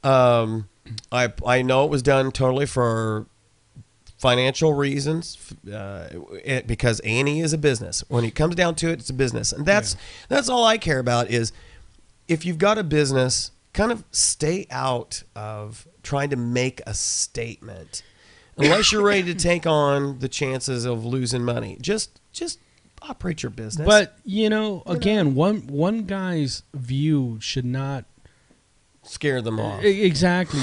I know it was done totally for financial reasons because A&E is a business. When it comes down to it, it's a business. And that's all I care about is if you've got a business, kind of stay out of trying to make a statement. Unless you're ready to take on the chances of losing money, just operate your business. But again, one guy's view should not scare them off. Exactly.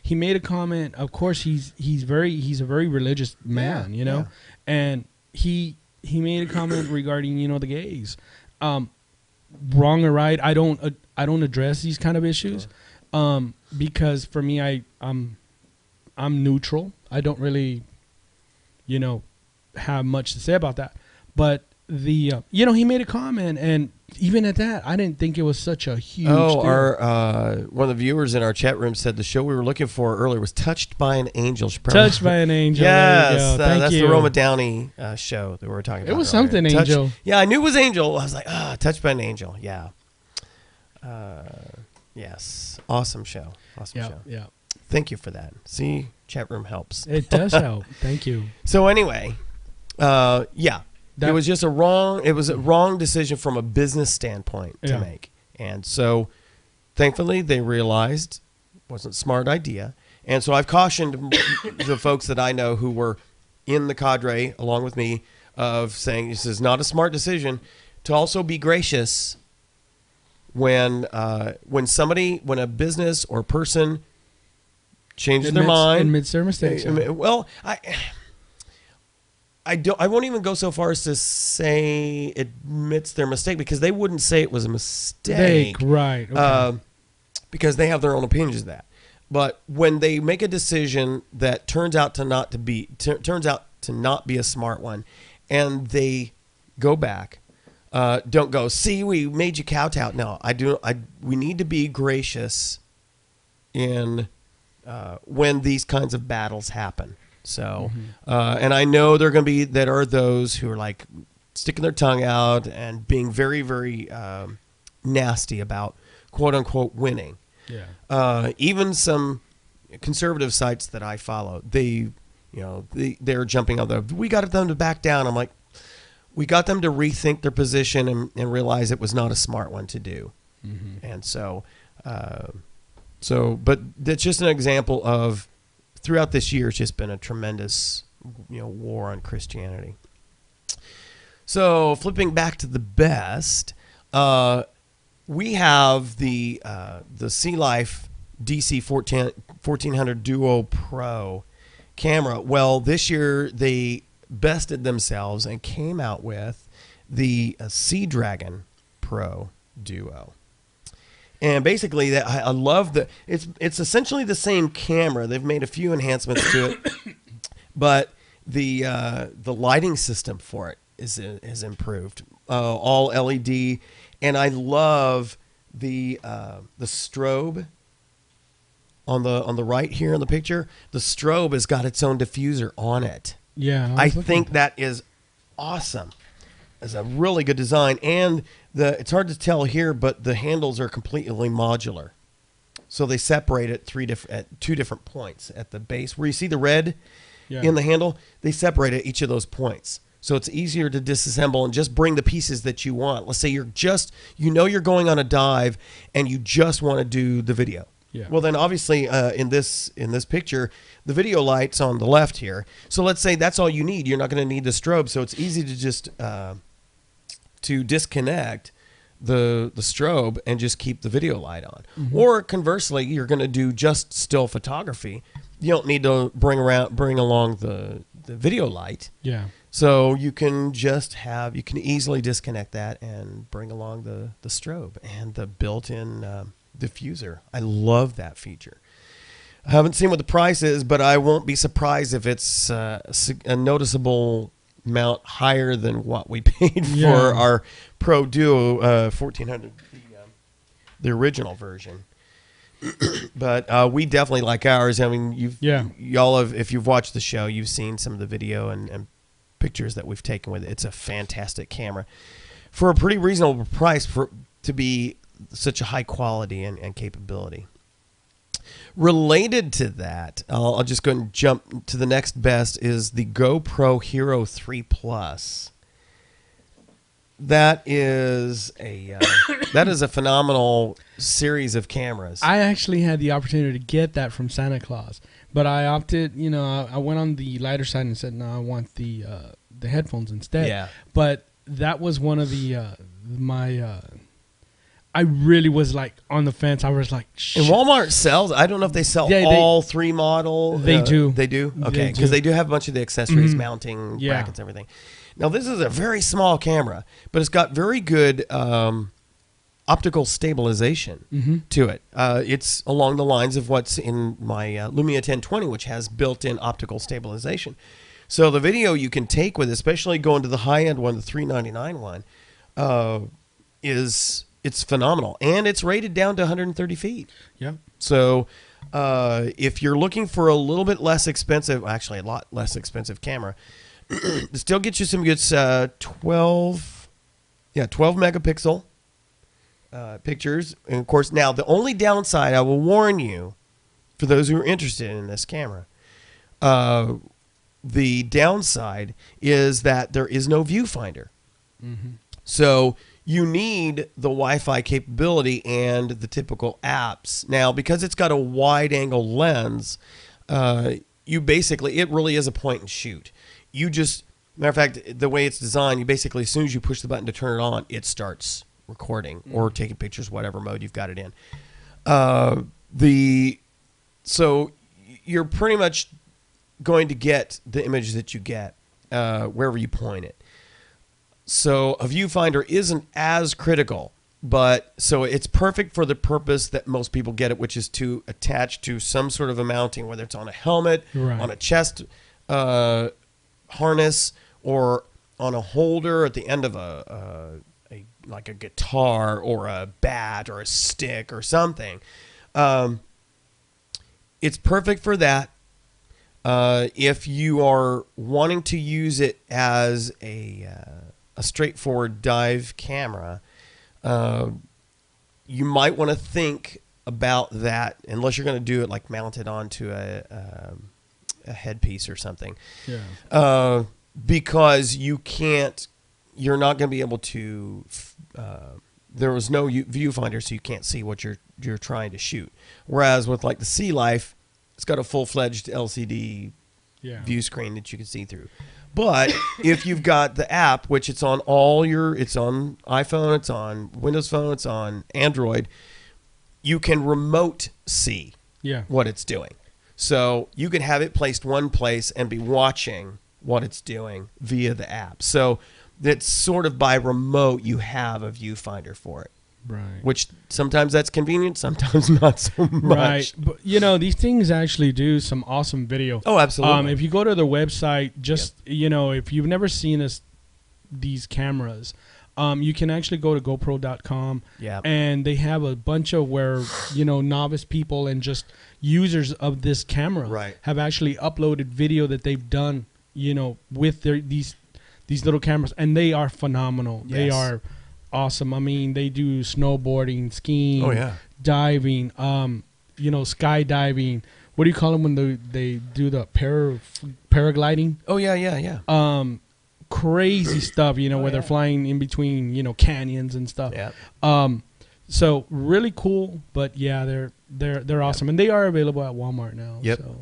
He made a comment. Of course, he's a very religious man. And he made a comment regarding the gays. Wrong or right, I don't address these kind of issues because for me, I'm neutral. I don't really, have much to say about that. But he made a comment, and even at that, I didn't think it was such a huge deal. One of the viewers in our chat room said the show we were looking for earlier was Touched by an Angel. Touched by an Angel. Yes, that's the Roma Downey show that we were talking about. It was something Angel. Yeah, I knew it was Angel. I was like, Touched by an Angel. Yeah. Yes. Awesome show. Awesome show. Yeah. Thank you for that. See, chat room helps. It does help. Thank you. So anyway, yeah, it was just a wrong decision from a business standpoint to make. And so thankfully they realized it wasn't a smart idea. And so I've cautioned the folks that I know who were in the cadre along with me of saying this is not a smart decision, to also be gracious when a business or person changes their mind, admits their mistakes. Well, I won't even go so far as to say admits their mistake, because they wouldn't say it was a mistake, right? Okay. Because they have their own opinions of that. But when they make a decision that turns out to not be a smart one, and they go back, don't go, see, we made you kowtow. No, we need to be gracious in when these kinds of battles happen. So, and I know there are those who are like sticking their tongue out and being very, very nasty about quote unquote winning. Yeah. Even some conservative sites that I follow, they're jumping on we got them to back down. I'm like, we got them to rethink their position and realize it was not a smart one to do. And so, but that's just an example of throughout this year, it's just been a tremendous, war on Christianity. So flipping back to the best, we have the Sea Life DC 1400 Duo Pro camera. Well, this year they bested themselves and came out with the Sea Dragon Pro Duo. And basically, I love it's essentially the same camera. They've made a few enhancements to it, but the lighting system for it is improved. All LED, and I love the strobe on the right here in the picture. The strobe has got its own diffuser on it. Yeah, I think that is awesome. It's a really good design, and it's hard to tell here, but the handles are completely modular. So they separate at two different points at the base where you see the red in the handle. They separate at each of those points, so it's easier to disassemble and just bring the pieces that you want. Let's say you're going on a dive and you just want to do the video. Yeah. Well, then obviously in this picture, the video light's on the left here. So let's say that's all you need. You're not going to need the strobe, so it's easy to just to disconnect the strobe and just keep the video light on. Or conversely, you're going to do just still photography. You don't need to bring along the video light. Yeah. So you can easily disconnect that and bring along the strobe and the built-in diffuser. I love that feature. I haven't seen what the price is, but I won't be surprised if it's a noticeable amount higher than what we paid for our Pro Duo 1400, the original version. But we definitely like ours. I mean, if you've watched the show, you've seen some of the video and pictures that we've taken with it. It's a fantastic camera for a pretty reasonable price to be such a high quality and capability. Related to that, I'll just go and jump to the next best is the GoPro Hero 3 Plus. That is a phenomenal series of cameras. I actually had the opportunity to get that from Santa Claus, but I opted, I went on the lighter side and said, no, I want the headphones instead. Yeah. But that was one of the I really was like on the fence. I was like, shit. And Walmart sells. I don't know if they sell all three model. They do. They do? Okay. Because they do have a bunch of the accessories, mounting brackets, everything. Now, this is a very small camera, but it's got very good optical stabilization to it. It's along the lines of what's in my Lumia 1020, which has built-in optical stabilization. So the video you can take with, especially going to the high-end one, the $399 one, it's phenomenal, and it's rated down to 130 feet. Yeah. So if you're looking for a little bit less expensive, actually a lot less expensive camera, it still gets you some good 12 megapixel pictures. And of course, now the only downside, I will warn you, for those who are interested in this camera. The downside is that there is no viewfinder. Mm-hmm. So you need the Wi-Fi capability and the typical apps. Now, because it's got a wide angle lens, you basically, it really is a point and shoot. You just, matter of fact, the way it's designed, you basically, as soon as you push the button to turn it on, it starts recording or taking pictures, whatever mode you've got it in. So you're pretty much going to get the image that you get wherever you point it. So a viewfinder isn't as critical, but so it's perfect for the purpose that most people get it, which is to attach to some sort of a mounting, whether it's on a helmet, Right. on a chest harness, or on a holder at the end of like a guitar or a bat or a stick or something. It's perfect for that. If you are wanting to use it as a straightforward dive camera, you might want to think about that, unless you're going to do it like mounted onto a headpiece or something. Yeah. Because you're not going to be able to. There was no viewfinder, so you can't see what you're trying to shoot. Whereas with like the Sea Life, it's got a full-fledged LCD view screen that you can see through. But if you've got the app, which it's on it's on iPhone, it's on Windows Phone, it's on Android, you can remote see what it's doing. So you can have it placed one place and be watching what it's doing via the app. So that's sort of by remote, you have a viewfinder for it. Right. Which sometimes that's convenient, sometimes not so much. Right. But, these things actually do some awesome video. Oh, absolutely. If you go to their website, if you've never seen these cameras, you can actually go to GoPro.com. Yeah. And they have a bunch of where, novice people and just users of this camera have actually uploaded video that they've done, with these little cameras. And they are phenomenal. Yes. They are awesome. I mean, they do snowboarding, skiing, diving, skydiving. What do you call them when they do the paragliding? Oh, yeah. Crazy stuff, where they're flying in between, canyons and stuff. Yeah. So really cool, but they're awesome, and they are available at Walmart now. Yep. So.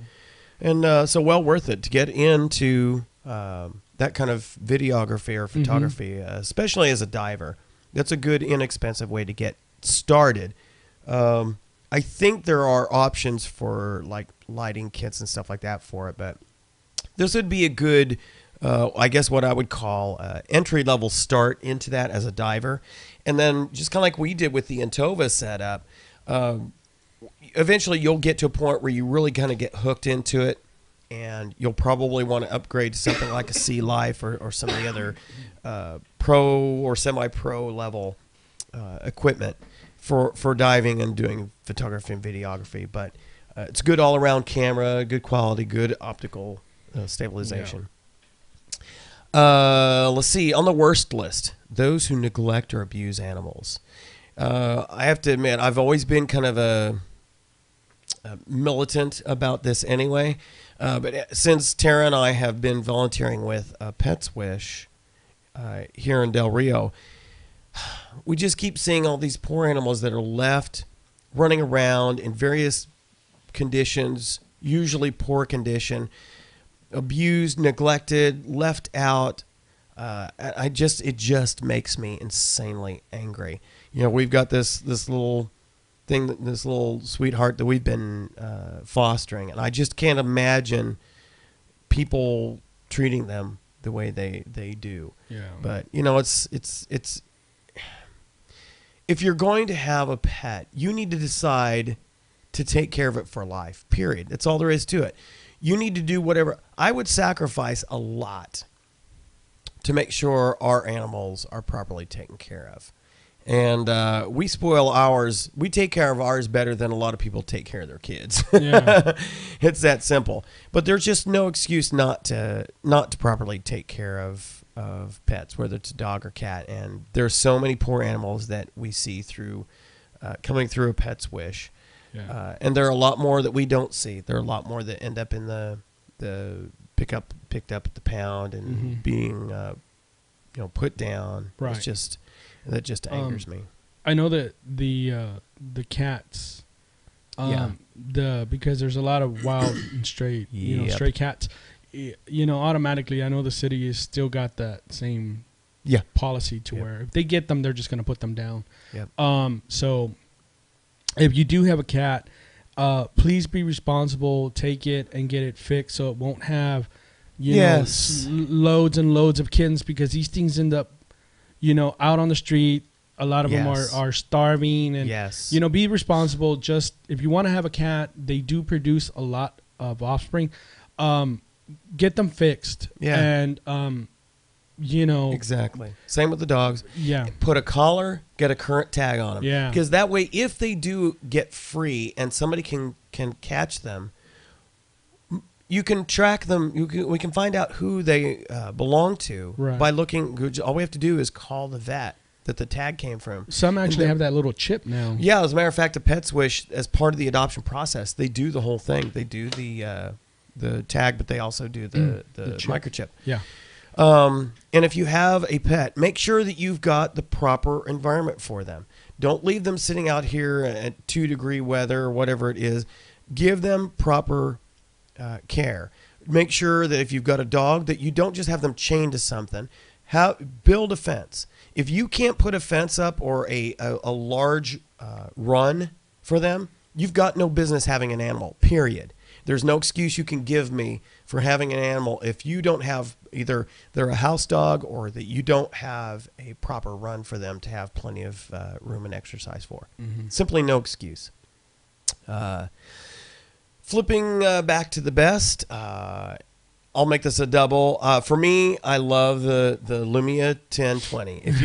And so well worth it to get into that kind of videography or photography, especially as a diver. That's a good, inexpensive way to get started. I think there are options for like lighting kits and stuff like that for it, but this would be a good, I guess what I would call entry-level start into that as a diver. And then just kind of like we did with the Intova setup, eventually you'll get to a point where you really kind of get hooked into it, and you'll probably want to upgrade to something like a Sea Life or some of the other pro or semi-pro level equipment for diving and doing photography and videography. But it's a good all-around camera, good quality, good optical stabilization. Let's see. On the worst list, those who neglect or abuse animals. I have to admit, I've always been kind of a militant about this anyway. But since Tara and I have been volunteering with Pet's Wish here in Del Rio, we just keep seeing all these poor animals that are left running around in various conditions, usually poor condition, abused, neglected, left out. It just makes me insanely angry. We've got this little thing, this little sweetheart that we've been fostering, and I just can't imagine people treating them the way they do. Yeah. But it's if you're going to have a pet, you need to decide to take care of it for life. Period. That's all there is to it. You need to do whatever. I would sacrifice a lot to make sure our animals are properly taken care of. And we spoil ours. We take care of ours better than a lot of people take care of their kids. Yeah. It's that simple. But there's just no excuse not to properly take care of pets, whether it's a dog or cat. And there's so many poor animals that we see through coming through a Pet's Wish. Yeah. And there are a lot more that we don't see. There are a lot more that end up in the picked up at the pound and being put down. Right. That just angers me. I know that the cats, because there's a lot of wild and stray, stray cats. Automatically, I know the city has still got that same policy to where if they get them, they're just going to put them down. Yep. So if you do have a cat, please be responsible. Take it and get it fixed so it won't have, loads and loads of kittens, because these things end up, out on the street. A lot of them are starving, and be responsible. Just if you want to have a cat, they do produce a lot of offspring. Get them fixed. Yeah. And exactly. Same with the dogs. Yeah. Put a collar, get a current tag on them. Yeah. Because that way, if they do get free and somebody can catch them, you can track them. We can find out who they belong to by looking. All we have to do is call the vet that the tag came from. Some actually have that little chip now. Yeah, as a matter of fact, the Pets Wish, as part of the adoption process, they do the whole thing. They do the tag, but they also do the microchip. Yeah. And if you have a pet, make sure that you've got the proper environment for them. Don't leave them sitting out here at 2-degree weather or whatever it is. Give them proper care. Make sure that if you've got a dog, that you don't just have them chained to something. Build a fence. If you can't put a fence up or a large run for them, you've got no business having an animal, period. There's no excuse you can give me for having an animal if you don't have either they're a house dog or that you don't have a proper run for them to have plenty of room and exercise for. Simply no excuse. Flipping back to the best, I'll make this a double. For me, I love the Lumia 1020. If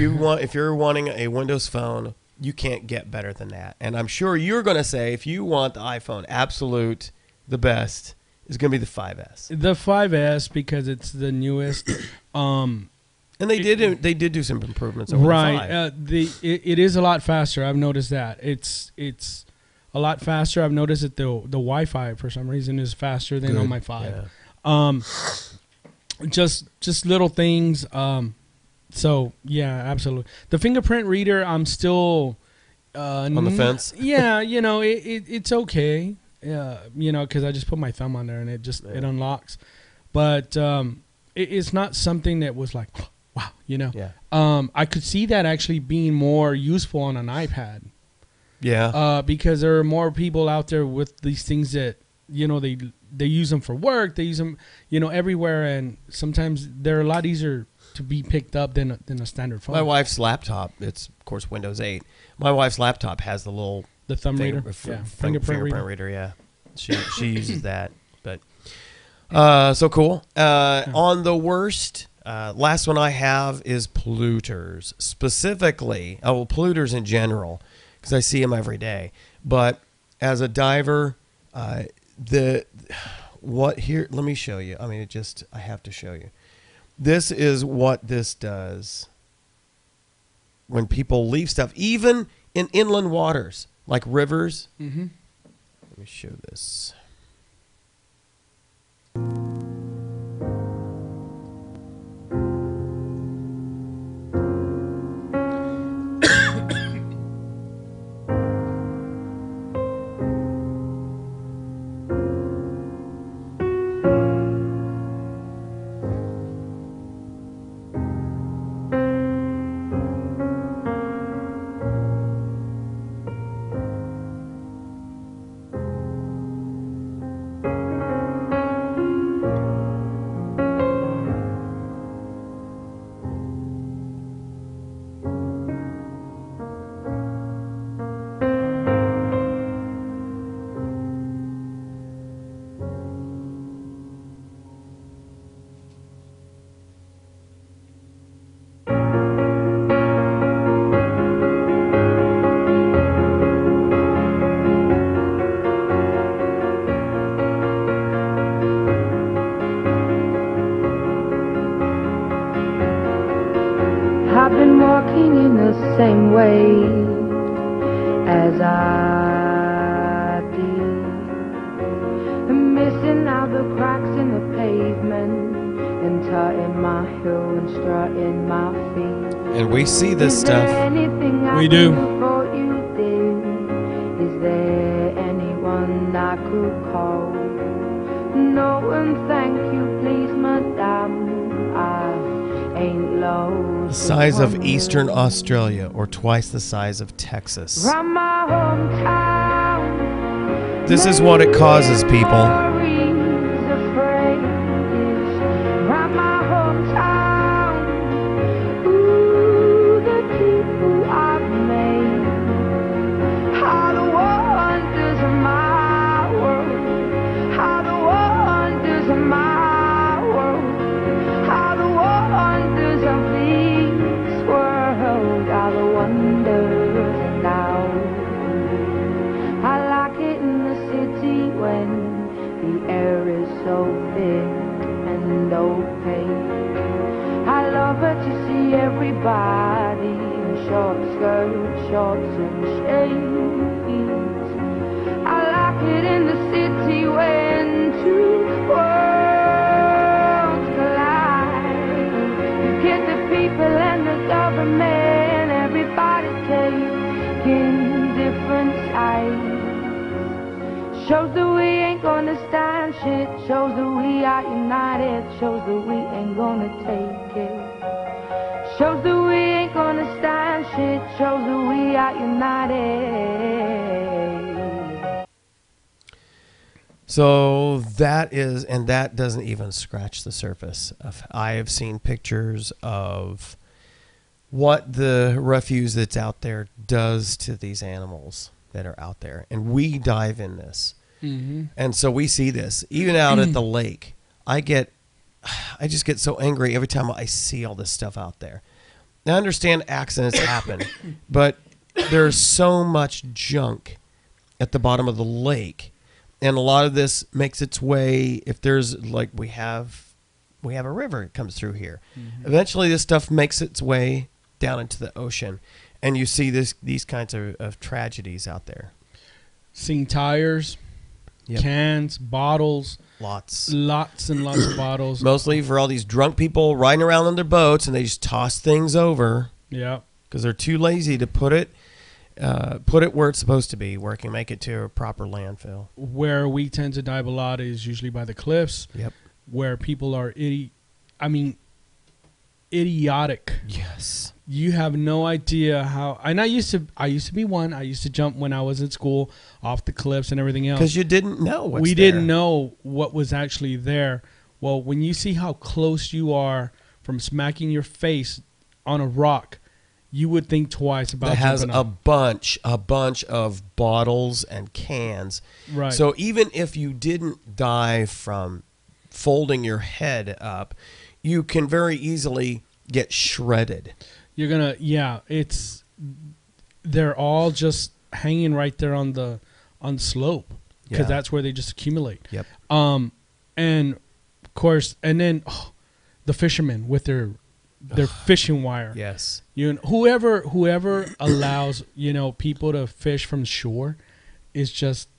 you're wanting a Windows phone, you can't get better than that. And I'm sure you're going to say, if you want the iPhone absolute, the best is going to be the 5S. The 5S, because it's the newest. And they did do some improvements over the 5. It is a lot faster. I've noticed that. It's a lot faster. I've noticed that the Wi-Fi for some reason is faster than on my 5. Yeah. Just little things. So yeah, absolutely. The fingerprint reader, I'm still on the fence. Yeah, it's okay. Because I just put my thumb on there and it it unlocks. But it's not something that was like, wow, Yeah. I could see that actually being more useful on an iPad. Yeah. Because there are more people out there with these things that they use them for work. They use them everywhere, and sometimes they're a lot easier to be picked up than a standard phone. My wife's laptop, it's of course Windows 8. My wife's laptop has the little thumb reader, fingerprint reader. Yeah, she uses that. But so cool. On the worst, last one I have is polluters, specifically. Polluters in general, because I see them every day. But as a diver, let me show you. I mean, I have to show you. This is what this does when people leave stuff, even in inland waters, like rivers. Mm-hmm. Let me show this. I've been walking in the same way as I tutting my heel and strutting my feet. And we see this Is there stuff. anything I We do. can do for you, dear? Is there anyone I could call? No, and thank you, please, madame. I ain't low. The size of Eastern Australia, or twice the size of Texas. From my hometown. This is what it causes, people. Memories of phrases from my hometown. Ooh, the people I've made. How the wonders of my world. How the wonders of my world. How the wonders of this world. How the wonders now. I like it in the city when the air is so thick and opaque. I love it to see everybody in short skirts, shorts and shades. I like it in the city when two worlds collide. You get the people and the government, everybody taking different sides. Shows that we ain't gonna stand shit. Shows that we are united. Shows that we ain't gonna take it. Shows that we ain't gonna stand shit. Shows that we are united. So that is, and that doesn't even scratch the surface. I have seen pictures of what the refuse that's out there does to these animals that are out there, and we dive in this. Mm-hmm. And so we see this even out at the lake. I just get so angry every time I see all this stuff out there. Now, I understand accidents happen, but there's so much junk at the bottom of the lake, and a lot of this makes its way. If there's like we have a river that comes through here, eventually this stuff makes its way down into the ocean. And you see these kinds of tragedies out there. Seeing tires, cans, bottles. Lots and lots of bottles. Mostly for all these drunk people riding around on their boats, and they just toss things over. Yeah. Because they're too lazy to put it where it's supposed to be, where it can make it to a proper landfill. Where we tend to dive a lot is usually by the cliffs. Yep. Where people are idiotic. Yes. You have no idea how. And I used to be one. I used to jump when I was in school off the cliffs and everything else. Because you didn't know what's We there. didn't know what was actually there. Well, when you see how close you are from smacking your face on a rock, you would think twice about that has jumping a off. bunch of bottles and cans. Right. So even if you didn't die from folding your head up, you can very easily get shredded. You're gonna, they're all just hanging right there on the slope because that's where they just accumulate. Yep. And of course, and then the fishermen with their fishing wire. Yes. Whoever allows people to fish from shore is just,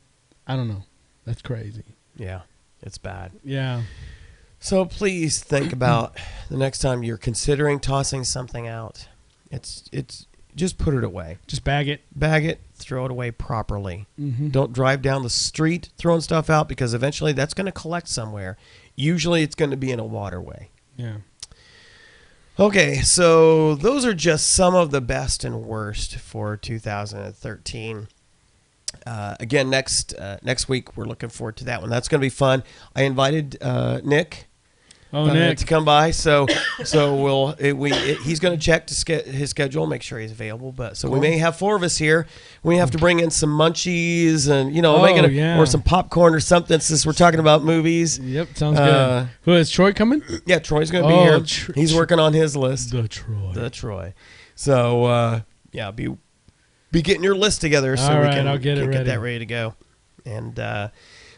I don't know, that's crazy. Yeah, it's bad. Yeah. So please think about the next time you're considering tossing something out. It's just put it away. Just bag it. Bag it, throw it away properly. Mm-hmm. Don't drive down the street throwing stuff out, because eventually that's going to collect somewhere. Usually it's going to be in a waterway. Yeah. Okay, so those are just some of the best and worst for 2013. Again, next week we're looking forward to that one. That's going to be fun. I invited Nick. Nick to come by, so he's going to check his schedule, make sure he's available. But so cool. We may have 4 of us here. We have to bring in some munchies and or some popcorn or something, since we're talking about movies. Yep, sounds good. Who is Troy coming? Yeah, Troy's going to be here. He's working on his list. The Troy. So be getting your list together so we can get that ready to go. And let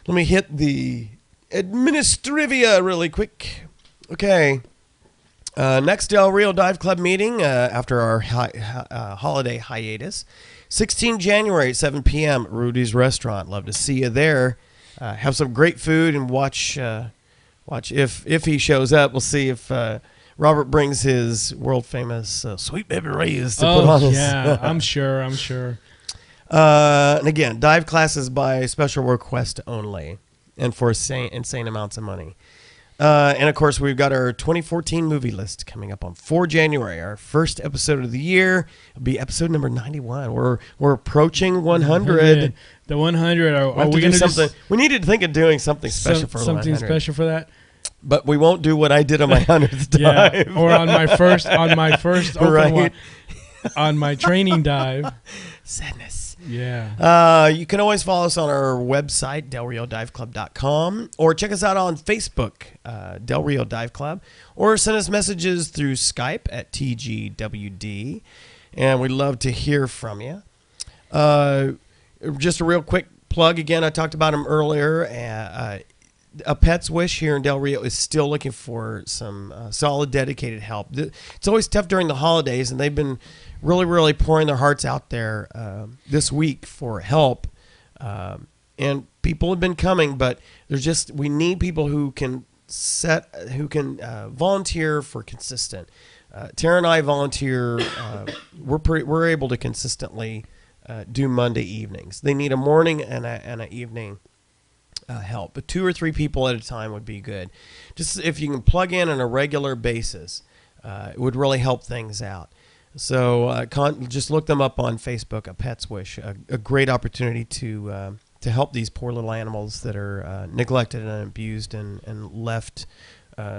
me hit the administrivia really quick. Okay. Next Del Rio Dive Club meeting after our holiday hiatus. 16 January at 7 p.m. Rudy's Restaurant. Love to see you there. Have some great food and watch Watch if he shows up. We'll see if Robert brings his world famous Sweet Baby Ray's to put on his. Yeah, I'm sure. And again, dive classes by special request only, and for insane amounts of money. And of course, we've got our 2014 movie list coming up on 4 January. Our first episode of the year will be episode number 91. We're approaching 100. The 100. Are we do going to something? We needed to think of doing something special for 100. Something special for that. But we won't do what I did on my 100th dive. Yeah, or on my first open Right. one, on my training dive. Sadness. Yeah. You can always follow us on our website, delriodiveclub.com, or check us out on Facebook, Del Rio Dive Club, or send us messages through Skype at TGWD, and we'd love to hear from you. Just a real quick plug again, I talked about him earlier. A Pet's Wish here in Del Rio is still looking for some solid, dedicated help. It's always tough during the holidays, and they've been really pouring their hearts out there this week for help. And people have been coming, but we need people who can volunteer for consistent. Tara and I volunteer. We're able to consistently do Monday evenings. They need a morning and an evening help, but 2 or 3 people at a time would be good. Just if you can plug in on a regular basis, it would really help things out. So just look them up on Facebook, A Pet's Wish, a great opportunity to help these poor little animals that are neglected and abused and left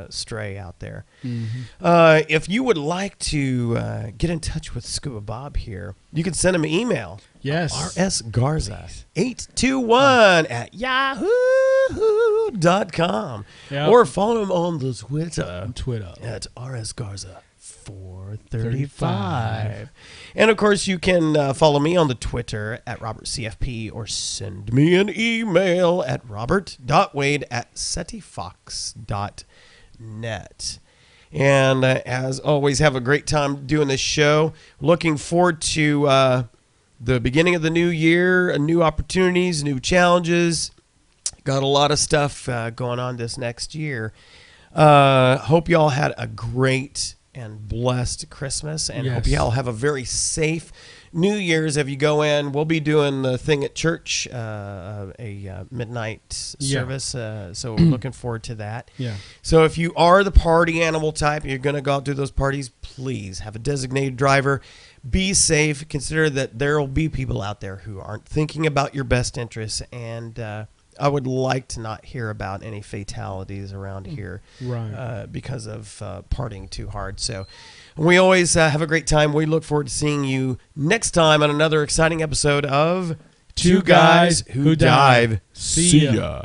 stray out there. Mm-hmm. If you would like to get in touch with ScubaBob here, you can send him an email. Yes. rsgarza821 at yahoo.com. Yep. Or follow him on the Twitter at rsgarza435. And of course, you can follow me on the Twitter at robertcfp, or send me an email at robert.wade@cetifox.net. And as always, have a great time doing this show. Looking forward to the beginning of the new year, new opportunities, new challenges. Got a lot of stuff going on this next year. Hope you all had a great and blessed Christmas, and hope you all have a very safe New Year's. If you go in, we'll be doing the thing at church, a midnight service. So we're looking forward to that. Yeah. So if you are the party animal type, you're going to go out to those parties, please have a designated driver. Be safe. Consider that there will be people out there who aren't thinking about your best interests, and I would like to not hear about any fatalities around here, because of partying too hard. So we always have a great time. We look forward to seeing you next time on another exciting episode of Two Guys Who Dive. See ya.